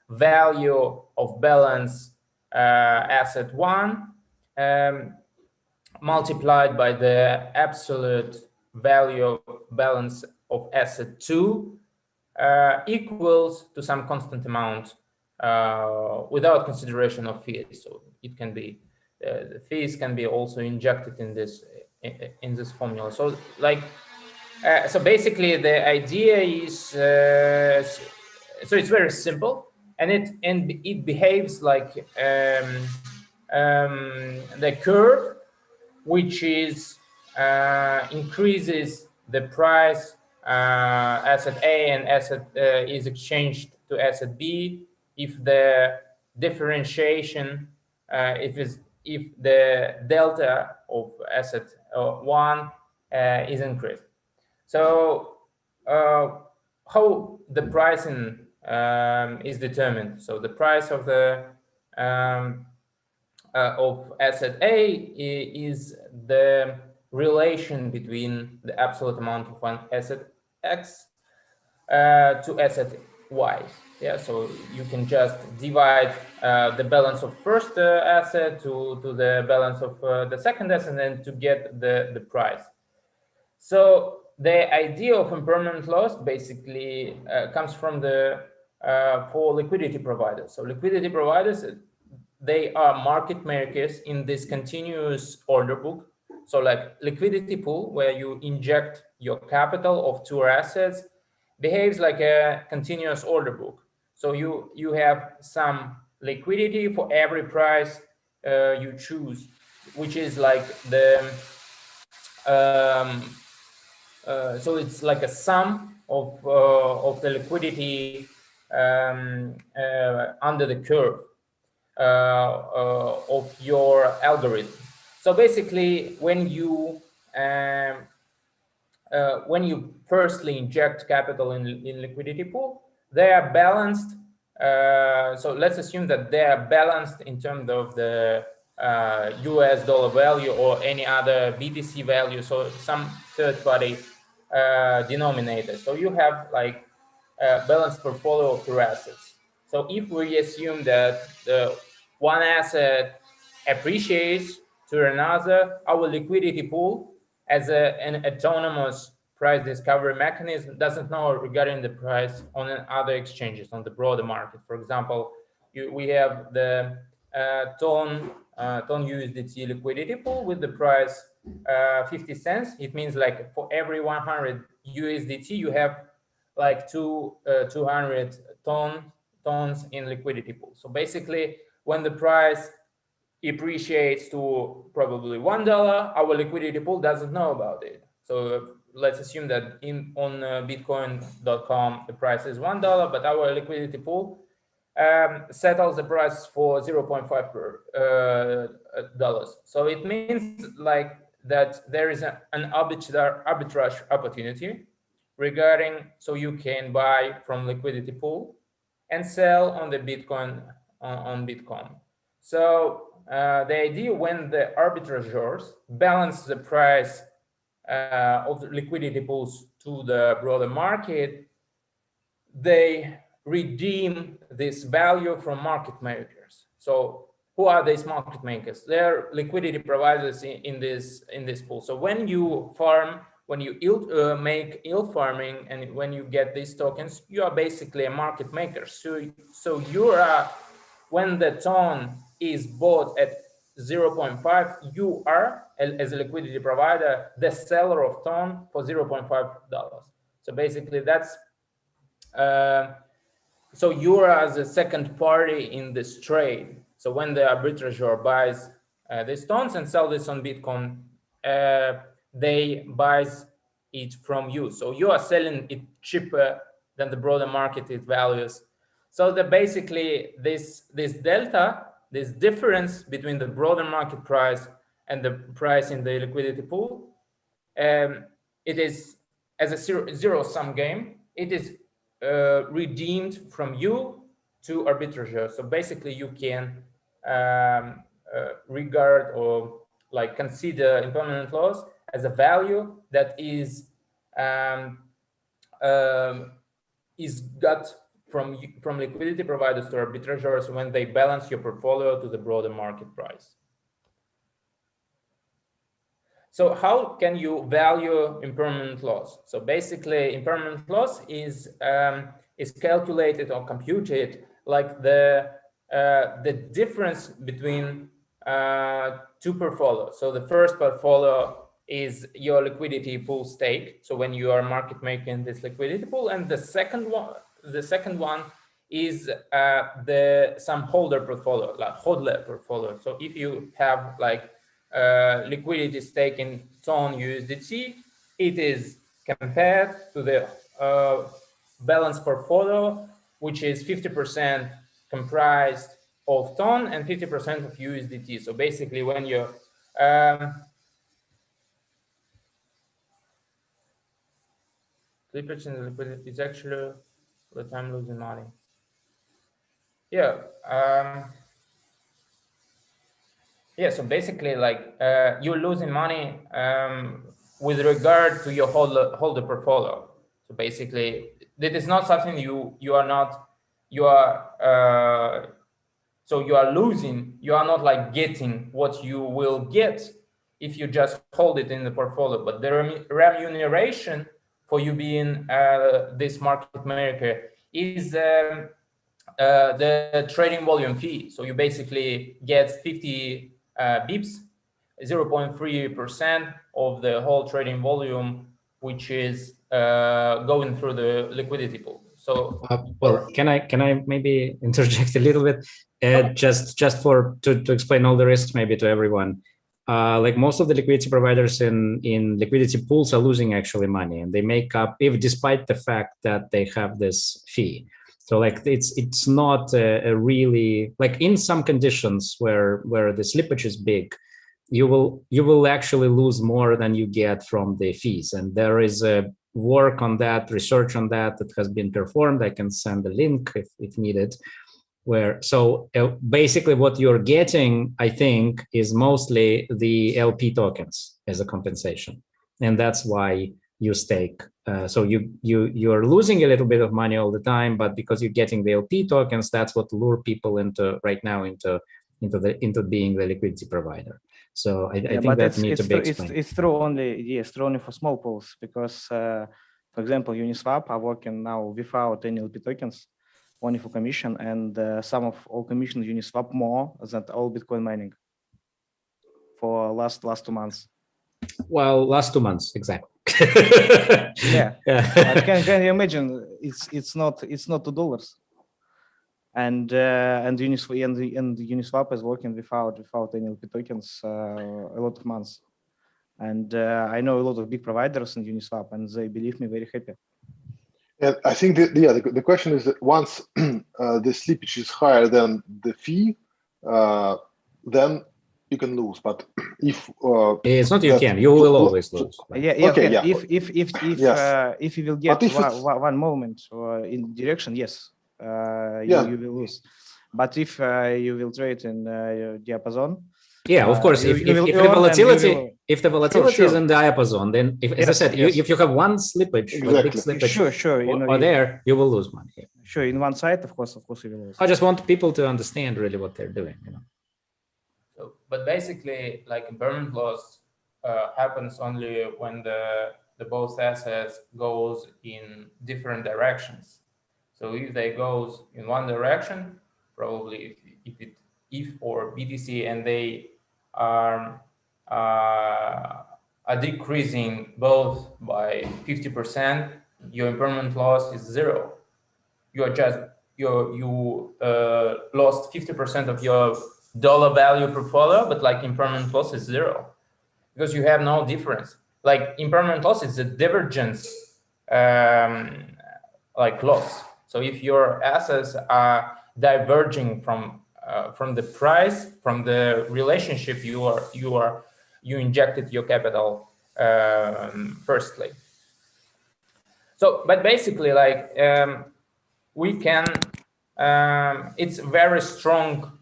value of balance asset one multiplied by the absolute value of balance of asset two equals to some constant amount without consideration of fees. So it can be the fees can be also injected in this formula. So like so basically the idea is so it's very simple, and it behaves like the curve, which is increases the price asset A and asset is exchanged to asset B if the differentiation if the delta of asset one is increased. So how the pricing is determined? So the price of the of asset A is the relation between the absolute amount of one asset X to asset Y. Yeah, so you can just divide the balance of first asset to the balance of the second asset, and then to get the price. So the idea of impermanent loss basically comes from the for liquidity providers. So liquidity providers, they are market makers in this continuous order book. So like liquidity pool, where you inject your capital of two assets, behaves like a continuous order book. So you have some liquidity for every price you choose, which is like the so it's like a sum of the liquidity under the curve of your algorithm. So basically, when you firstly inject capital in liquidity pool, they are balanced. So let's assume that they are balanced in terms of the US dollar value or any other BTC value, so some third-party denominator. So you have like a balanced portfolio of two assets. So if we assume that the one asset appreciates to another, our liquidity pool as an autonomous price discovery mechanism doesn't know regarding the price on other exchanges on the broader market. For example, we have the TON USDT liquidity pool with the price 50 cents. It means like for every 100 USDT, you have like 200 tons in liquidity pool. So basically, when the price appreciates to probably $1, our liquidity pool doesn't know about it. So let's assume that on bitcoin.com the price is $1, but our liquidity pool settles the price for 0.5 dollars. So it means like that there is an arbitrage opportunity regarding, so you can buy from liquidity pool and sell on the Bitcoin on Bitcoin. So the idea, when the arbitrageurs balance the price of the liquidity pools to the broader market, they redeem this value from market makers. So who are these market makers? They're liquidity providers in this pool. So when you farm, when you make yield farming, and when you get these tokens, you are basically a market maker. So you are, when the TON is bought at 0.5, you are, as a liquidity provider, the seller of TON for $0.5. So basically that's, so you are as a second party in this trade. So when the arbitrageur buys these tons and sell this on Bitcoin, they buys it from you. So you are selling it cheaper than the broader market it values. So that basically this delta, this difference between the broader market price and the price in the liquidity pool, it is, as a zero-sum game, it is redeemed from you to arbitrageur. So basically you can regard or like consider impermanent loss as a value that is got from liquidity providers to arbitrageurs when they balance your portfolio to the broader market price. So how can you value impermanent loss? So basically, impermanent loss is calculated or computed like the difference between two portfolios. So the first portfolio is your liquidity pool stake. So when you are market making this liquidity pool, and the second one is some holder portfolio, like hodler portfolio. So if you have like liquidity stake in TON USDT, it is compared to the balanced portfolio, which is 50% comprised of TON and 50% of USDT. So basically, when you Slippage in the liquidity is actually the time losing money. Yeah. Yeah. So basically, like you're losing money with regard to your holder portfolio. So basically, that is not something you are. So you are losing. You are not like getting what you will get if you just hold it in the portfolio. But the remuneration for you being this market maker is the trading volume fee. So you basically get 50 bips, 0.3% of the whole trading volume, which is going through the liquidity pool. So well, can I maybe interject a little bit, just to explain all the risks maybe to everyone. Like most of the liquidity providers in liquidity pools are losing actually money, and they make up, if despite the fact that they have this fee. So like it's not a really, like in some conditions where the slippage is big, you will actually lose more than you get from the fees. And there is a work on that, research on that has been performed. I can send a link if needed. Where so basically what you're getting, I think, is mostly the LP tokens as a compensation, and that's why you stake. So you're losing a little bit of money all the time, but because you're getting the LP tokens, that's what lure people into right now into being the liquidity provider. So I think that needs to be explained. It's true only, yes, true only for small pools, because for example, Uniswap are working now without any LP tokens, only for commission, and some of all commission Uniswap more than all Bitcoin mining for last 2 months. Well, last 2 months exactly. Yeah. Can you imagine? It's not $2, and Uniswap is working without any LP tokens a lot of months, and I know a lot of big providers in Uniswap, and they, believe me, very happy. And I think the question is that once the slippage is higher than the fee, then you can lose. But if it's not, you will always lose. Right? Yeah. Okay. Yeah. If you will get one moment in direction, yes, you will lose. But if you will trade in diapason, yeah, of course. If the volatility is in the diapason, then as I said, if you have one slippage, like big slippage, there you will lose money. Sure, in one side, of course you will lose. I just want people to understand really what they're doing, So, but basically, like impermanent loss happens only when the both assets goes in different directions. So if they goes in one direction, probably if or BTC and they are decreasing both by 50%, your impermanent loss is 0. You are just you lost 50% of your dollar value portfolio, but like impermanent loss is 0 because you have no difference. Like impermanent loss is a divergence like loss. So if your assets are diverging from the price, from the relationship you injected your capital firstly. So, but basically, like we can, it's a very strong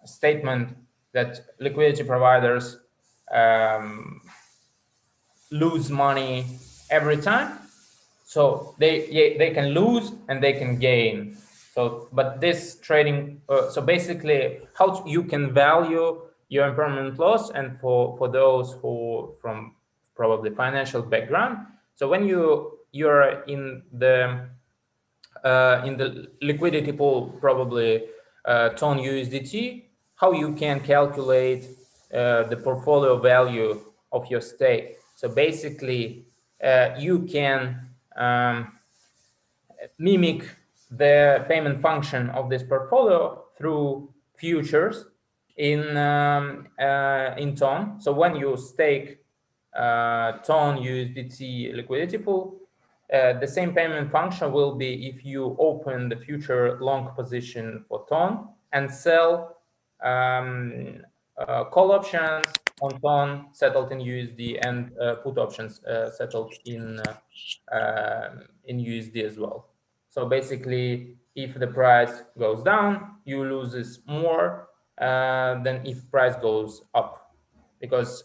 statement that liquidity providers lose money every time. So they can lose and they can gain. So, but this trading, so basically how you can value your impermanent loss, and for those who from probably financial background. So when you're in the liquidity pool, probably TON USDT, how you can calculate the portfolio value of your stake. So basically, you can mimic the payment function of this portfolio through futures in TON. So when you stake TON USDT liquidity pool, the same payment function will be if you open the future long position for TON and sell call options on TON settled in USD, and put options settled in USD as well. So basically, if the price goes down, you loses more than if price goes up, because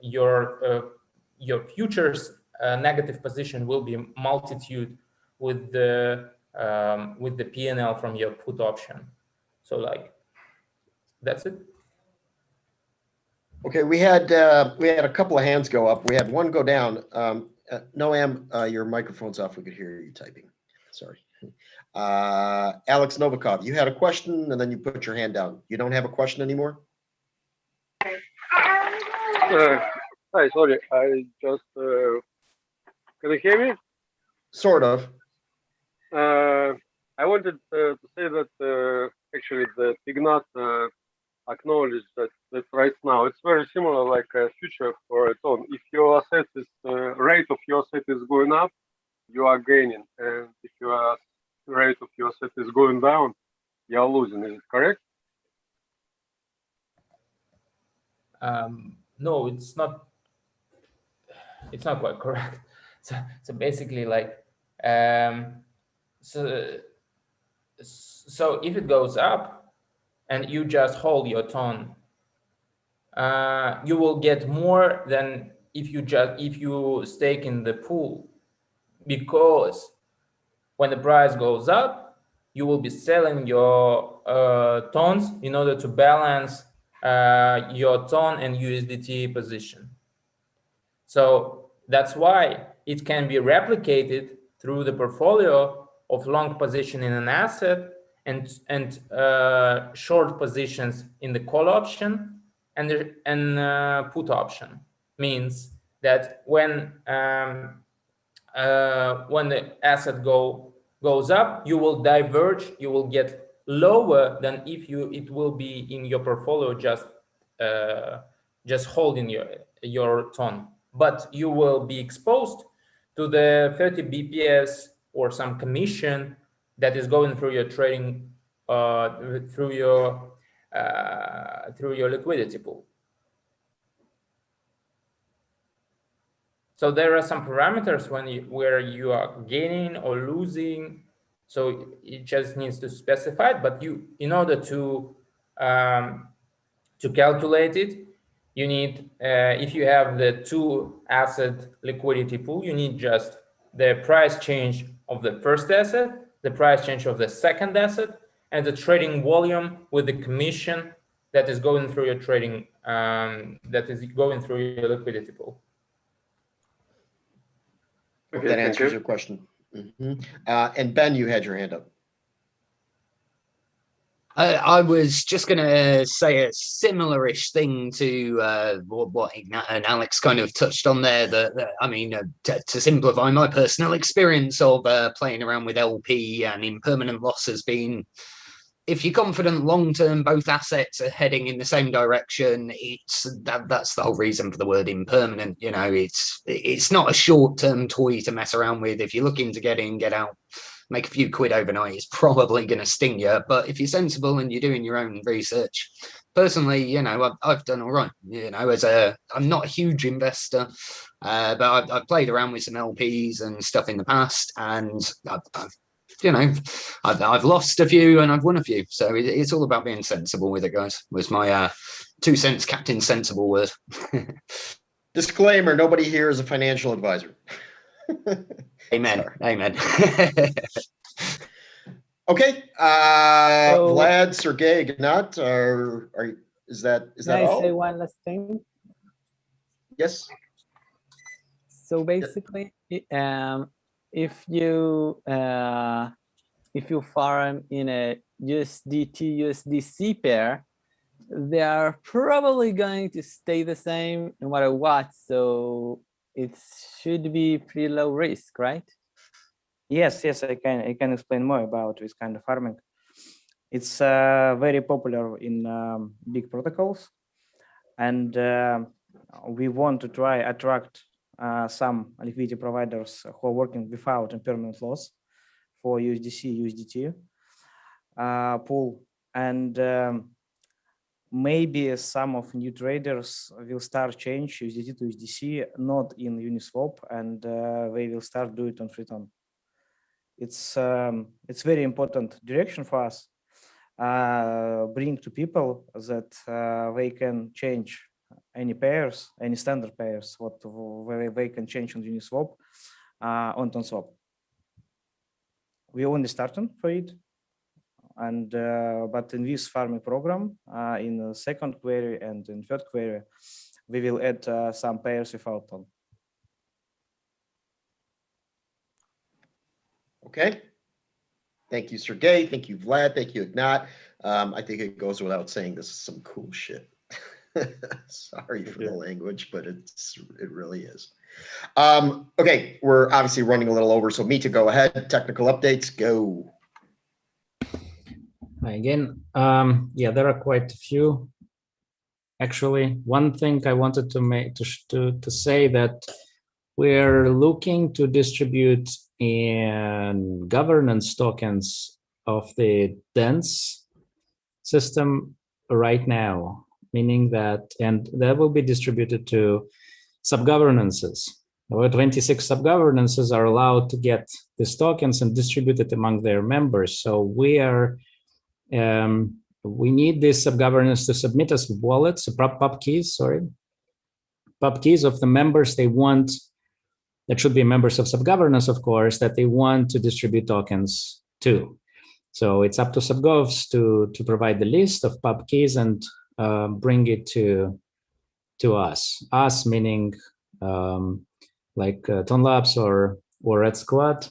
your futures negative position will be multitude with the P&L from your put option. So like, that's it. Okay, we had a couple of hands go up. We had one go down. Noam, your microphone's off. We could hear you typing. Sorry. Alex Novikov, you had a question and then you put your hand down. You don't have a question anymore? Hi, sorry. I just can you hear me? Sort of. I wanted to say that actually the Ignat acknowledged that right now it's very similar like a future for a TON. If your asset is rate of your asset is going up, you are gaining, and if your rate of your asset is going down, you are losing. Is it correct? No, it's not. It's not quite correct. So basically, like, so if it goes up and you just hold your TON, you will get more than if you stake in the pool, because when the price goes up, you will be selling your TONs in order to balance your TON and USDT position. So that's why it can be replicated through the portfolio of long position in an asset and short positions in the call option and put option. Means that when the asset goes up, you will diverge, you will get lower than if it will be in your portfolio just holding your TON. But you will be exposed to the 30 BPS or some commission that is going through your trading through your liquidity pool. So there are some parameters where you are gaining or losing. So it just needs to specify it. But in order to calculate it, you need, if you have the two asset liquidity pool, you need just the price change of the first asset, the price change of the second asset, and the trading volume with the commission that is going through your trading, that is going through your liquidity pool. Hope that answers your question. And Ben, you had your hand up. I was just going to say a similar-ish thing to what Ignat and Alex kind of touched on there. That I mean, to simplify, my personal experience of playing around with LP and impermanent loss has been, if you're confident long-term both assets are heading in the same direction, that's the whole reason for the word impermanent. You know, it's not a short-term toy to mess around with. If you're looking to get in, get out, make a few quid overnight, it's probably going to sting you. But if you're sensible and you're doing your own research, personally, you know, I've done all right. You know, I'm not a huge investor, but I've played around with some LPs and stuff in the past, and I've lost a few and I've won a few. So it's all about being sensible with it, guys. Was my 2 cents Captain Sensible word. Disclaimer: nobody here is a financial advisor. Amen. Amen. Okay, Vlad, Sergey, Ignat, is that Can all? I say one last thing? Yes. So basically, if you farm in a USDT USDC pair, they are probably going to stay the same no matter what. So it should be pretty low risk, right? Yes, I can explain more about this kind of farming. It's very popular in big protocols, and we want to try attract some liquidity providers who are working without impermanent loss for USDC, USDT pool, and maybe some of new traders will start change USDT to USDC, not in Uniswap, and they will start do it on Freeton. It's very important direction for us. Bring to people that they can change any pairs, any standard pairs, what they can change on Uniswap on TONSwap. We only starting for it, and but in this farming program, in the second query and in third query, we will add some pairs without TON. Okay. Thank you, Sergey. Thank you, Vlad. Thank you, Ignat. I think it goes without saying this is some cool shit. Sorry for the language, but it really is. Okay, we're obviously running a little over, so Mitja, go ahead. Technical updates, go. Again, yeah, there are quite a few. Actually, one thing I wanted to make to say that we're looking to distribute in governance tokens of the dense system right now, meaning that, and that will be distributed to subgovernances. About 26 subgovernances are allowed to get these tokens and distribute it among their members. So we are, we need these subgovernances to submit us wallets, pub keys, pub keys of the members they want. That should be members of subgovernance, of course, that they want to distribute tokens to. So it's up to subgovs to provide the list of pub keys and bring it to us. Us meaning like TON Labs or Red Squad.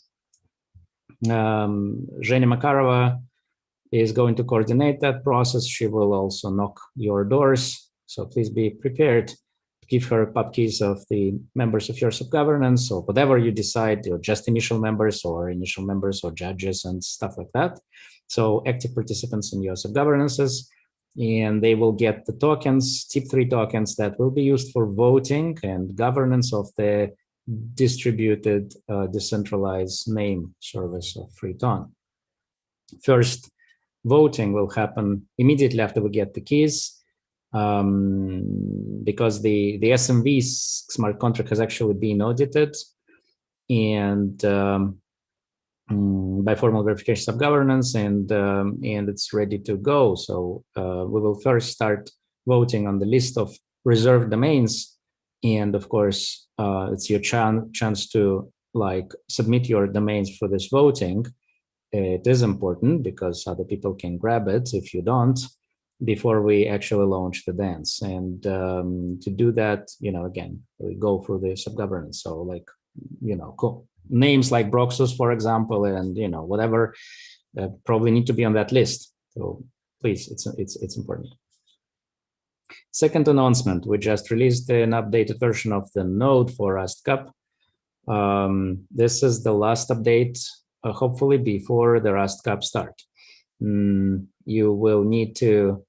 Zhenya Makarova is going to coordinate that process. She will also knock your doors. So please be prepared. Give her pub keys of the members of your subgovernance or whatever you decide, or just initial members or judges and stuff like that. So active participants in your subgovernances, and they will get the tokens, TIP3 tokens that will be used for voting and governance of the distributed decentralized name service of Freeton. First, voting will happen immediately after we get the keys. Because the SMV smart contract has actually been audited and by formal verification subgovernance, and it's ready to go. So we will first start voting on the list of reserved domains, and of course it's your chance to like submit your domains for this voting. It is important because other people can grab it if you don't, before we actually launch the dance. And to do that, you know, again, we go through the subgovernance. So like, you know, names like Broxus, for example, and, you know, whatever probably need to be on that list. So please, it's important. Second announcement, we just released an updated version of the node for RustCup. This is the last update, hopefully before the RustCup start. You will need to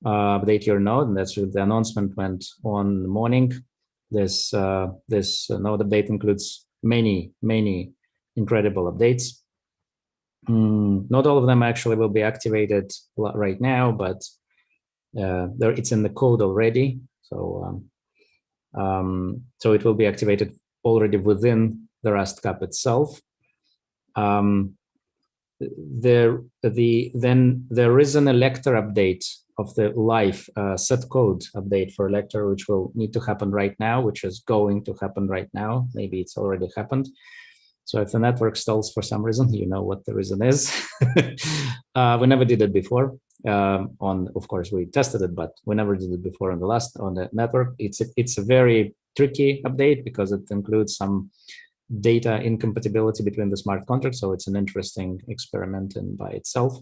update your node, and that's what the announcement went on in the morning. This node update includes many incredible updates. Not all of them actually will be activated right now, but it's in the code already. So so it will be activated already within the RustCup itself. Then there is an elector update of the live SetCode update for elector, which will need to happen right now, which is going to happen right now. Maybe it's already happened. So if the network stalls for some reason, you know what the reason is. We never did it before. Of course, we tested it, but we never did it before on the network. It's a very tricky update because it includes some data incompatibility between the smart contracts. So it's an interesting experiment in by itself.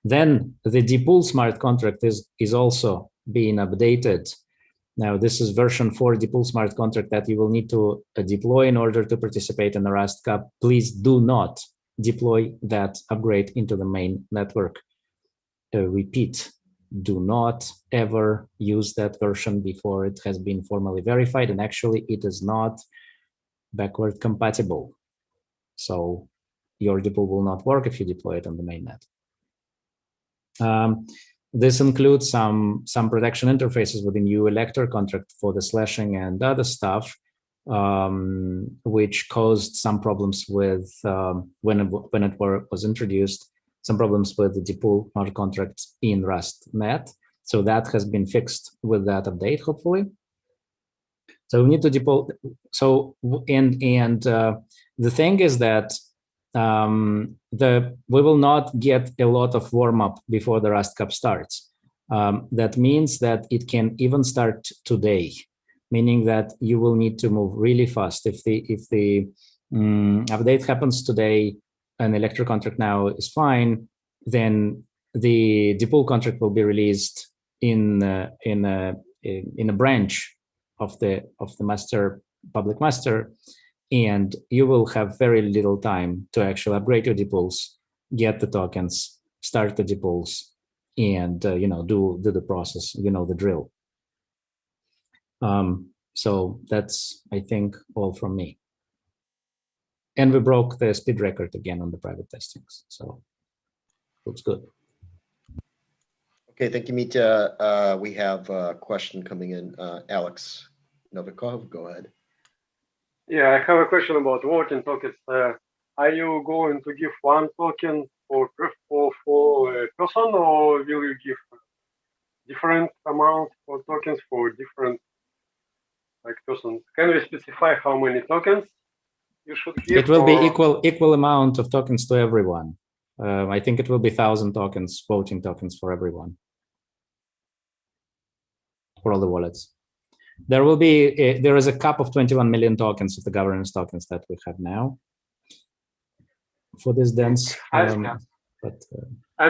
Then the DePool smart contract is also being updated. Now this is version 4 DePool smart contract that you will need to deploy in order to participate in the RustCup. Please do not deploy that upgrade into the main network. Repeat, do not ever use that version before it has been formally verified, and actually it is not backward compatible. So your DePool will not work if you deploy it on the mainnet. This includes some protection interfaces within new elector contract for the slashing and other stuff, which caused some problems with when it was introduced, some problems with the DePool smart contracts in RustNet. So that has been fixed with that update, hopefully. So we need to DePool. So and the thing is that we will not get a lot of warm up before the RustCup starts. That means that it can even start today, meaning that you will need to move really fast. If the update happens today and electro contract now is fine, then the DePool contract will be released in a branch of the master, public master, and you will have very little time to actually upgrade your DePools, get the tokens, start the DePools, and do the process, the drill. So that's, I think, all from me. And we broke the speed record again on the private testings, so looks good. Okay, thank you, Mitja. We have a question coming in. Alex Novikov, go ahead. Yeah, I have a question about voting tokens. Are you going to give one token for a person, or will you give different amount of tokens for different persons? Can we specify how many tokens you should give? It will be equal amount of tokens to everyone. I think it will be 1,000 tokens, voting tokens for everyone, for all the wallets. There will be there is a cap of 21 million tokens of the governance tokens that we have now for this dense. I'm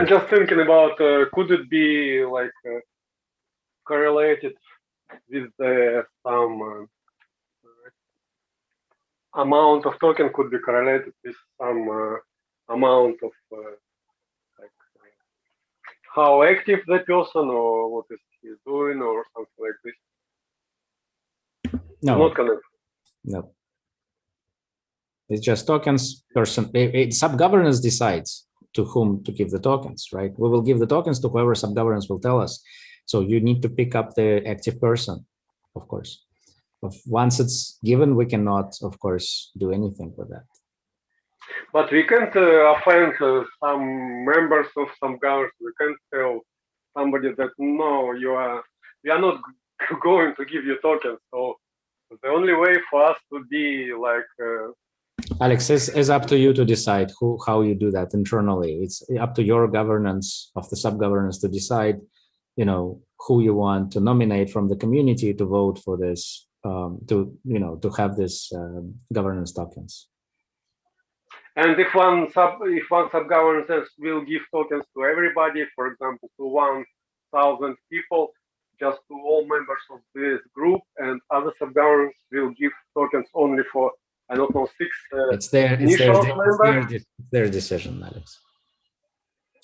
just thinking about could it be correlated with some amount of token could be correlated with some amount of how active the person or what is he doing or something like this. No, not connected. No. It's just tokens. Sub-governance decides to whom to give the tokens, right? We will give the tokens to whoever sub-governance will tell us. So you need to pick up the active person, of course. But once it's given, we cannot, of course, do anything with that. But we can't offend some members of some governance. We can't tell somebody that no, we are not going to give you tokens. So the only way for us to be Alex, it's up to you to decide how you do that internally. It's up to your governance of the sub-governance to decide, who you want to nominate from the community to vote for this, to have this governance tokens. And if one sub-governance will give tokens to everybody, for example, to 1,000 people, just to all members of this group, and other sub-governance will give tokens only for, I don't know, 6 it's their decision, Alex.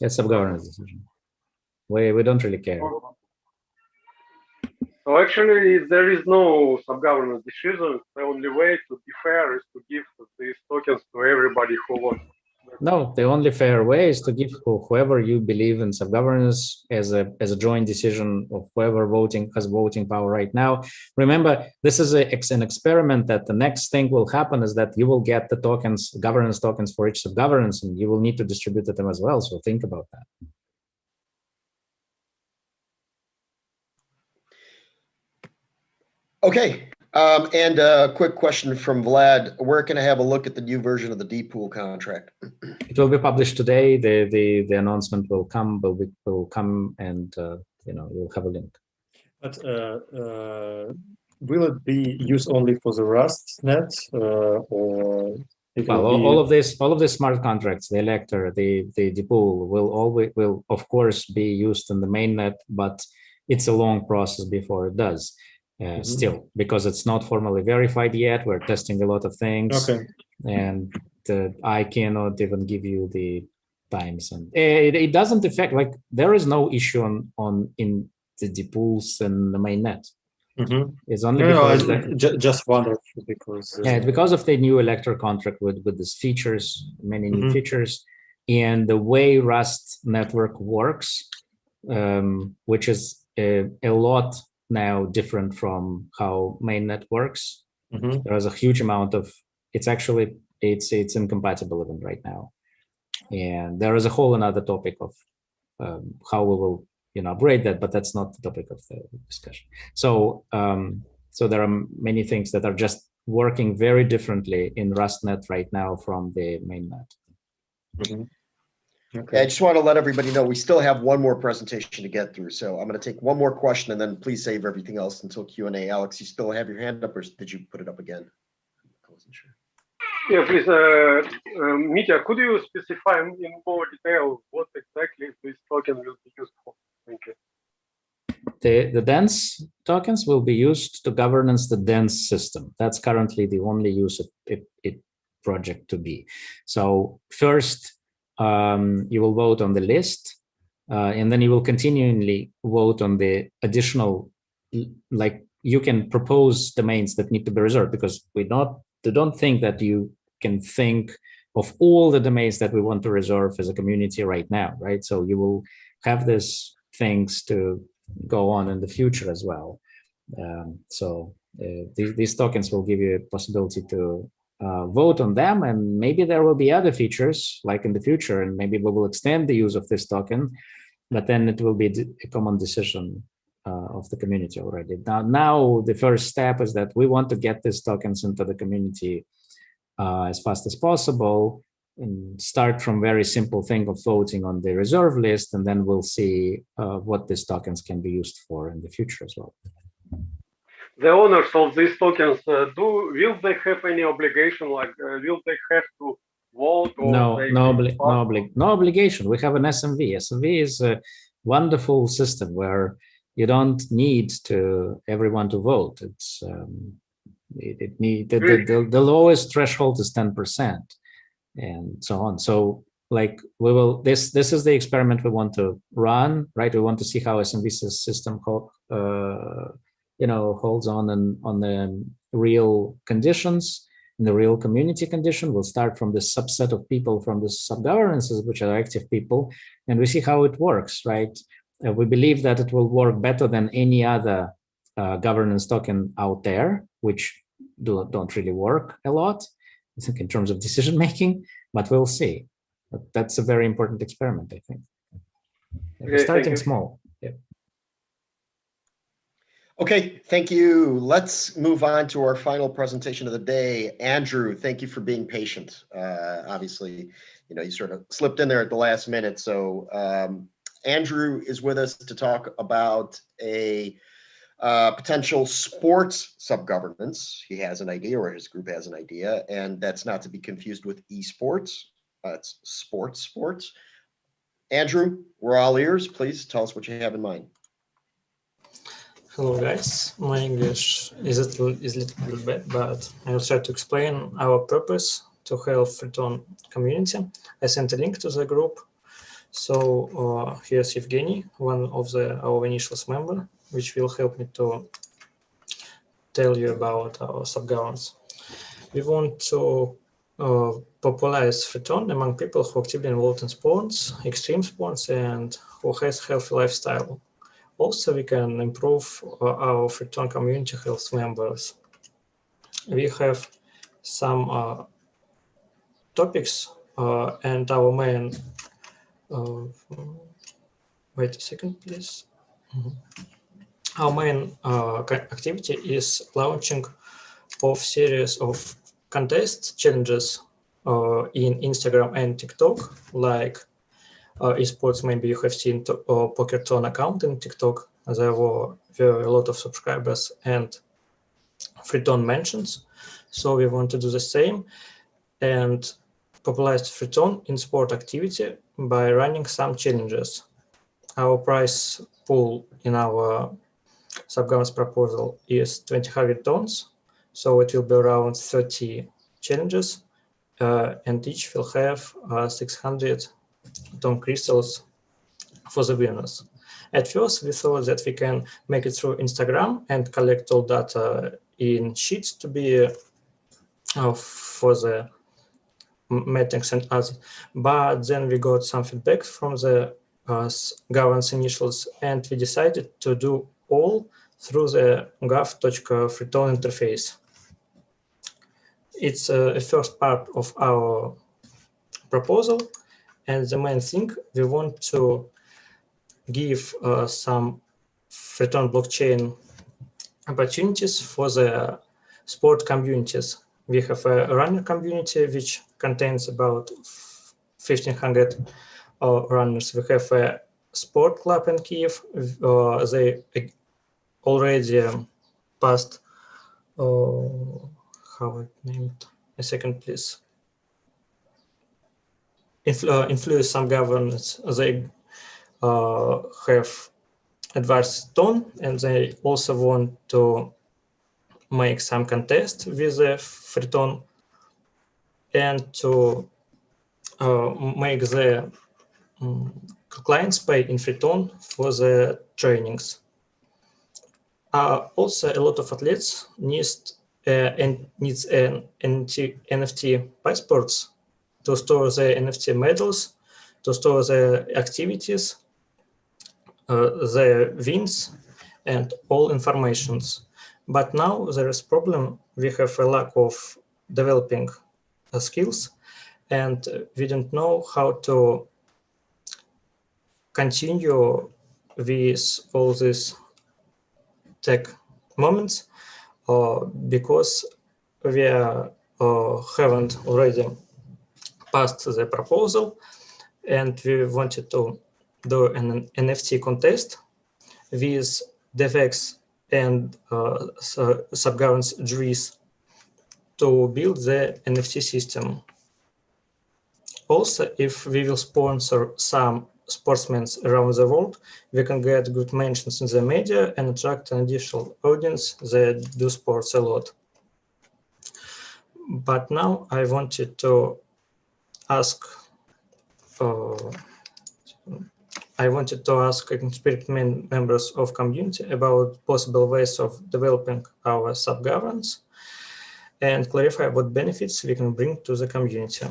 It's sub-governance decision. We don't really care. So actually, there is no sub-governance decision. The only way to be fair is to give these tokens to everybody who wants. No, the only fair way is to give whoever you believe in sub-governance as a joint decision of whoever has voting power right now. Remember, this is an experiment that the next thing will happen is that you will get the tokens, governance tokens for each sub-governance, and you will need to distribute them as well. So think about that. Okay. And a quick question from Vlad. Where can I have a look at the new version of the DePool contract? It will be published today. The announcement will come, but will come, and you'll have a link. But will it be used only for the RustNet, or all of these smart contracts, the elector, the DePool will of course be used in the mainnet, but it's a long process before it does. Still, because it's not formally verified yet, we're testing a lot of things, and I cannot even give you the times, and it doesn't affect. There is no issue in the DePools and the mainnet. It's only because just wonder because because of the new elector contract with these features, many new features, and the way Rust network works. which is a lot now different from how mainnet works. There is a huge amount of, it's incompatible even right now. And there is a whole another topic of how we will upgrade that, but that's not the topic of the discussion. So so there are many things that are just working very differently in RustNet right now from the mainnet. Okay. I just want to let everybody know we still have one more presentation to get through. So I'm going to take one more question and then please save everything else until Q&A. Alex, you still have your hand up or did you put it up again? I wasn't sure. Yeah, please, Mitja, could you specify in more detail what exactly this token will be used for? Thank you. The dense tokens will be used to governance the dense system. That's currently the only use of it project to be. So first, you will vote on the list, and then you will continually vote on the additional, like you can propose domains that need to be reserved, because we don't think that you can think of all the domains that we want to reserve as a community right now, right? So you will have these things to go on in the future as well. These tokens will give you a possibility to vote on them, and maybe there will be other features like in the future, and maybe we will extend the use of this token, but then it will be a common decision of the community already. Now the first step is that we want to get these tokens into the community as fast as possible, and start from very simple thing of voting on the reserve list, and then we'll see what these tokens can be used for in the future as well. The owners of these tokens, will they have any obligation, like will they have to vote? Or no obligation. We have an SMV. SMV is a wonderful system where you don't need everyone to vote. It's the lowest threshold is 10%. And so on. So like we will, this is the experiment we want to run, right? We want to see how SMV's system holds on the real conditions, in the real community condition. We'll start from this subset of people from the sub-governances, which are active people, and we see how it works, right? We believe that it will work better than any other governance token out there, which don't really work a lot, I think, in terms of decision making, but we'll see. But that's a very important experiment, I think. We're starting small. Yeah. Okay, thank you. Let's move on to our final presentation of the day. Andrew, thank you for being patient. Obviously, you sort of slipped in there at the last minute. So Andrew is with us to talk about a potential sports sub-governance. He has an idea, or his group has an idea, and that's not to be confused with esports. It's sports. Andrew, we're all ears. Please tell us what you have in mind. Hello, guys. My English is a little bit bad, but I will try to explain our purpose to help Freeton community. I sent a link to the group. So here's Evgeny, one of our initial members, which will help me to tell you about our sub-governance. We want to popularize Freeton among people who actively involved in sports, extreme sports, and who has healthy lifestyle. Also, we can improve our Freeton community health members. We have some topics, and our main, wait a second, please. Our main activity is launching of series of contests, challenges in Instagram and TikTok, like esports. Maybe you have seen PokerTon account in TikTok. There were a lot of subscribers and Freeton mentions. So we want to do the same and popularize Freeton in sport activity by running some challenges. Our prize pool in our sub-governance proposal is 200 tons. So it will be around 30 challenges, and each will have 600 ton crystals for the winners. At first, we thought that we can make it through Instagram and collect all data in sheets to be for the metrics and others. But then we got some feedback from the governance initials, and we decided to do all through the gov.freeton interface. It's a first part of our proposal, and the main thing, we want to give some Freeton blockchain opportunities for the sport communities. We have a runner community which contains about 1,500 runners. We have a sport club in Kiev. They already passed, how it named? A second, please. Influence some governments. They have advanced TON, and they also want to make some contest with the Freeton and to make the clients pay in Freeton for the trainings. Also, a lot of athletes needs an NFT passports to store the NFT medals, to store the activities, the wins, and all informations. But now there is problem. We have a lack of developing skills, and we don't know how to continue with all these tech moments because we haven't already passed the proposal, and we wanted to do an NFT contest with DevX and subgovernance juries to build the NFT system. Also, if we will sponsor some sportsmen around the world, we can get good mentions in the media and attract an additional audience that do sports a lot. But now I wanted to ask experiment members of community about possible ways of developing our subgovernance and clarify what benefits we can bring to the community.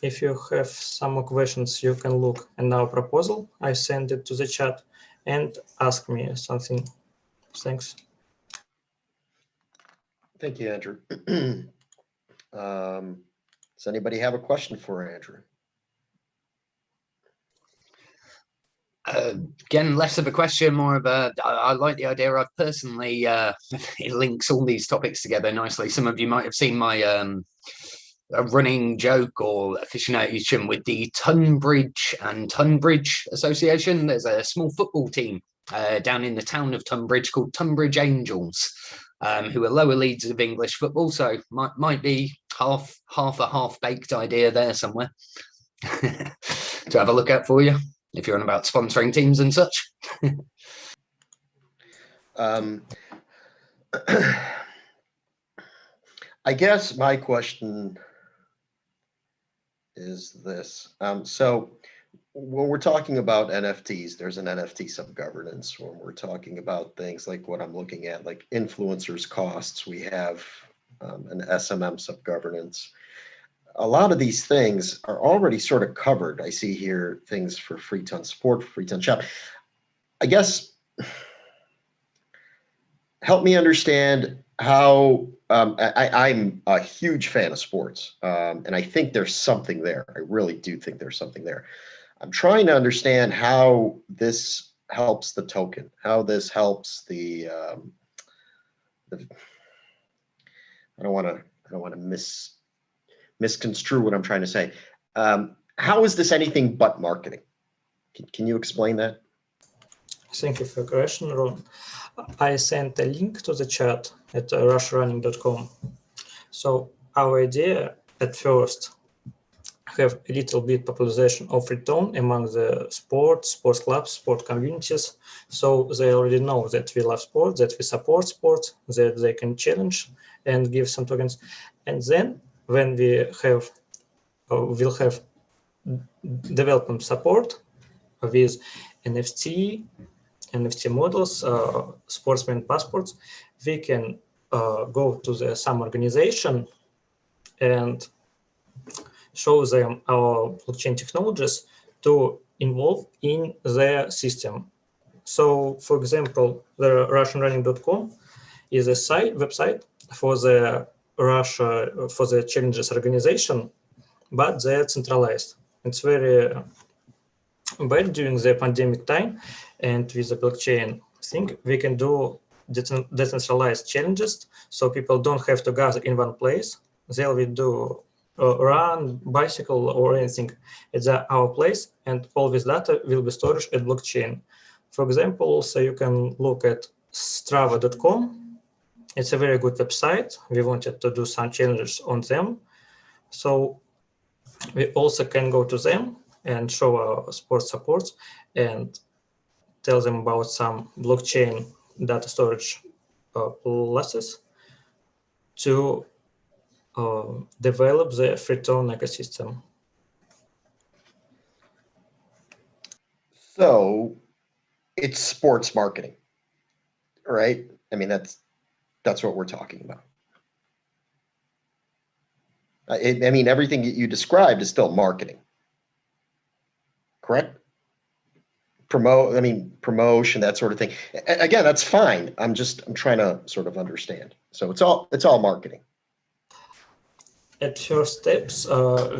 If you have some more questions, you can look at our proposal. I send it to the chat and ask me something. Thanks. Thank you, Andrew. Does anybody have a question for Andrew? Again, less of a question, more of a, I like the idea. I've personally, it links all these topics together nicely. Some of you might have seen my a running joke or affiliation with the Tunbridge and Tunbridge Association. There's a small football team down in the town of Tunbridge called Tunbridge Angels, who are lower leagues of English football. So might be half a half-baked idea there somewhere to have a look at for you if you're on about sponsoring teams and such. I guess my question is this. So when we're talking about NFTs, there's an NFT subgovernance. When we're talking about things like what I'm looking at, like influencers costs, we have an SMM subgovernance. A lot of these things are already sort of covered. I see here things for Freeton support, Freeton shop. I guess, help me understand how, I'm a huge fan of sports, and I think there's something there. I really do think there's something there. I'm trying to understand how this helps the token, how this helps the I don't want to misconstrue what I'm trying to say. How is this anything but marketing? Can you explain that? Thank you for your question, Ron. I sent a link to the chat at rushrunning.com. So our idea at first have a little bit popularization of Freeton among the sports clubs, sport communities. So they already know that we love sports, that we support sports, that they can challenge and give some tokens. And then when we have, we'll have development support with NFT models, sportsman passports, we can go to some organization and show them our blockchain technologies to involved in their system. So, for example, the RussianRunning.com is a website for the Russia for the challenges organization, but they're centralized. It's very bad during the pandemic time, and with the blockchain thing, we can do decentralized challenges, so people don't have to gather in one place. They will do run, bicycle, or anything at our place, and all this data will be stored at blockchain. For example, so you can look at strava.com. It's a very good website. We wanted to do some challenges on them. So we also can go to them and show our sports supports and tell them about some blockchain data storage classes to develop the free-tone ecosystem. So it's sports marketing, right? I mean, that's what we're talking about. I mean, everything that you described is still marketing, correct? Promotion, that sort of thing. Again, that's fine. I'm trying to sort of understand. So it's all marketing. At first steps,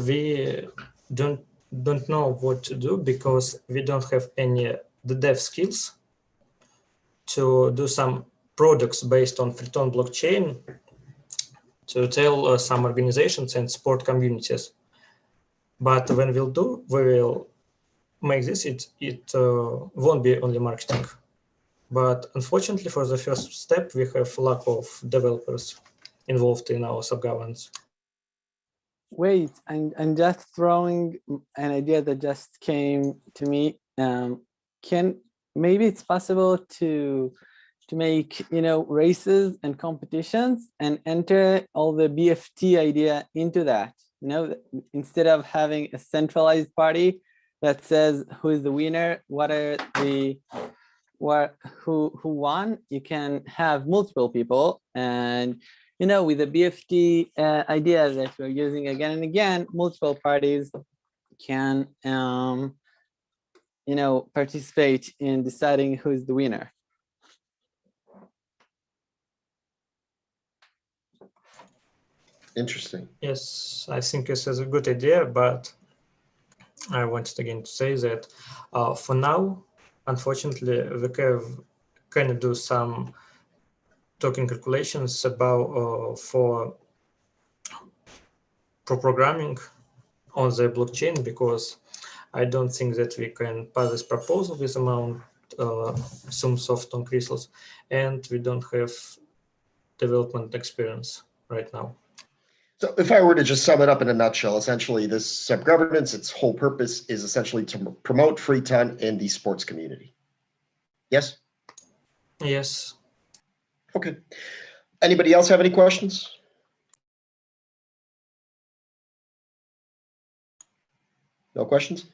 we don't know what to do because we don't have any the dev skills to do some products based on free-tone blockchain to tell some organizations and sport communities. But when we'll do, we will make this. It won't be only marketing. But unfortunately, for the first step, we have lack of developers involved in our sub-governance. Wait, I'm just throwing an idea that just came to me. Maybe it's possible to make races and competitions and enter all the BFT idea into that. Instead of having a centralized party that says who is the winner, who won, you can have multiple people, and with the BFT idea that we're using again and again, multiple parties can participate in deciding who is the winner. Interesting. Yes, I think this is a good idea, but I wanted again to say that for now, unfortunately, we can do some token calculations about for programming on the blockchain, because I don't think that we can pass this proposal with amount sums of token crystals, and we don't have development experience right now. So if I were to just sum it up in a nutshell, essentially this sub-governance, its whole purpose is essentially to promote free ton in the sports community. Yes? Yes. Okay. Anybody else have any questions? No questions?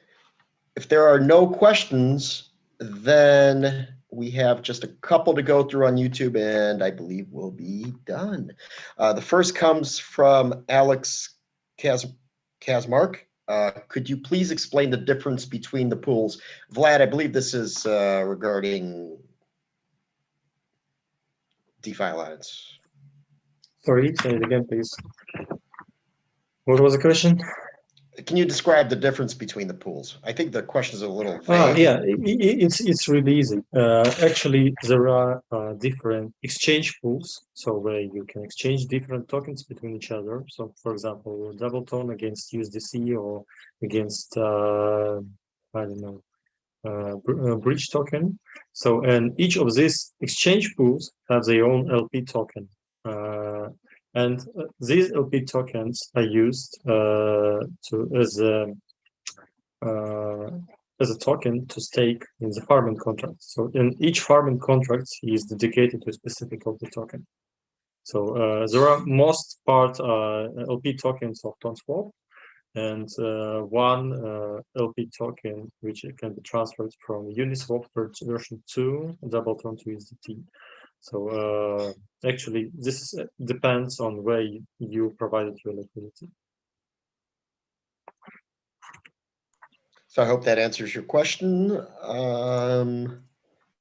If there are no questions, then we have just a couple to go through on YouTube, and I believe we'll be done. The first comes from Alex Kazmark. Could you please explain the difference between the pools? Vlad, I believe this is regarding DeFi Alliance. Sorry, say it again, please. What was the question? Can you describe the difference between the pools? I think the question is a little vague. Yeah, it's really easy. Actually, there are different exchange pools, so where you can exchange different tokens between each other. So, for example, double tone against USDC or against I don't know, bridge token. So, and each of these exchange pools have their own LP token. And these LP tokens are used as a token to stake in the farming contract. So in each farming contract is dedicated to a specific LP token. So there are most part LP tokens of TONSwap, and one LP token which can be transferred from Uniswap version 2 double tone to USDT. So actually, this depends on where you provided your liquidity. So I hope that answers your question,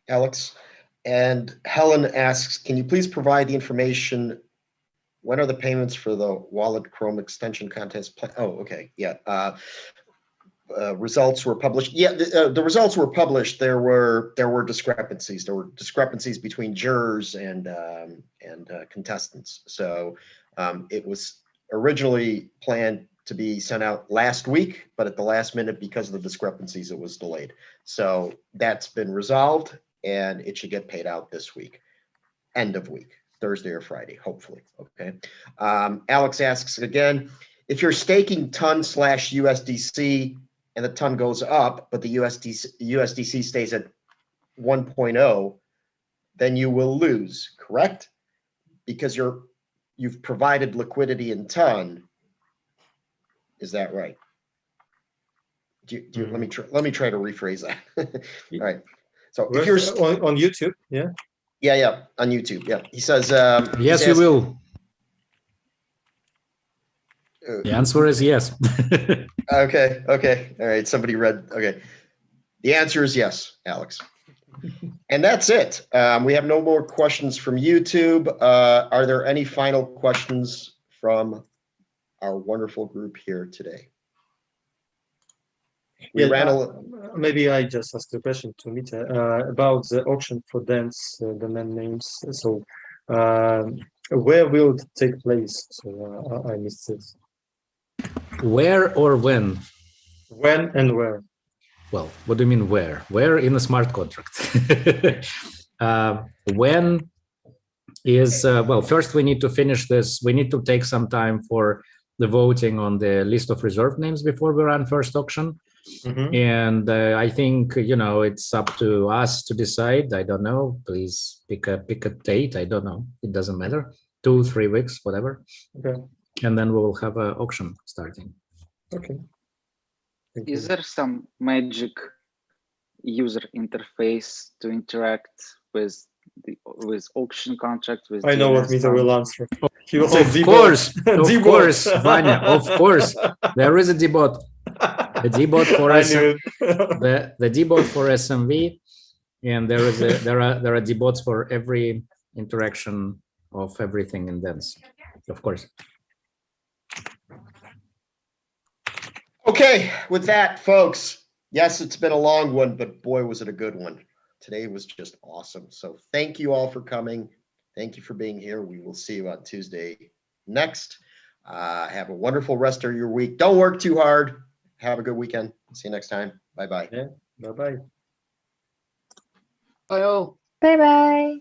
Alex. And Helen asks, can you please provide the information? When are the payments for the Wallet Chrome extension contest? Oh, okay, yeah. Results were published. Yeah, the results were published. There were discrepancies. There were discrepancies between jurors and contestants. So it was originally planned to be sent out last week, but at the last minute, because of the discrepancies, it was delayed. So that's been resolved, and it should get paid out this week, end of week, Thursday or Friday, hopefully. Okay. Alex asks again, if you're staking TON/USDC and the TON goes up, but the USDC stays at 1.0, then you will lose, correct? Because you've provided liquidity in TON. Is that right? Let me try to rephrase that. All right. So if you're on YouTube, yeah. Yeah, on YouTube, yeah. He says, yes, you will. The answer is yes. Okay. All right. Somebody read. Okay. The answer is yes, Alex. And that's it. We have no more questions from YouTube. Are there any final questions from our wonderful group here today? Maybe I just asked a question to Mitja about the auction for dance domain names. So where will it take place? So I missed it. Where or when? When and where? Well, what do you mean where? Where in a smart contract? When is, well, first we need to finish this. We need to take some time for the voting on the list of reserved names before we run first auction. Mm-hmm. And I think, you know, it's up to us to decide. I don't know. Please pick a date. I don't know. It doesn't matter. 2-3 weeks, whatever. Okay. And then we will have an auction starting. Okay. Is there some magic user interface to interact with auction contracts? With I know what Mitja will answer. He will say of course, Vanya. Of course, there is a debot. The debot for the debot for SMV, and there are debots for every interaction of everything in dance, of course. Okay, with that, folks, yes, it's been a long one, but boy, was it a good one. Today was just awesome. So thank you all for coming. Thank you for being here. We will see you on Tuesday next. Have a wonderful rest of your week. Don't work too hard. Have a good weekend. See you next time. Bye-bye. Yeah, bye-bye. Bye all. Bye-bye.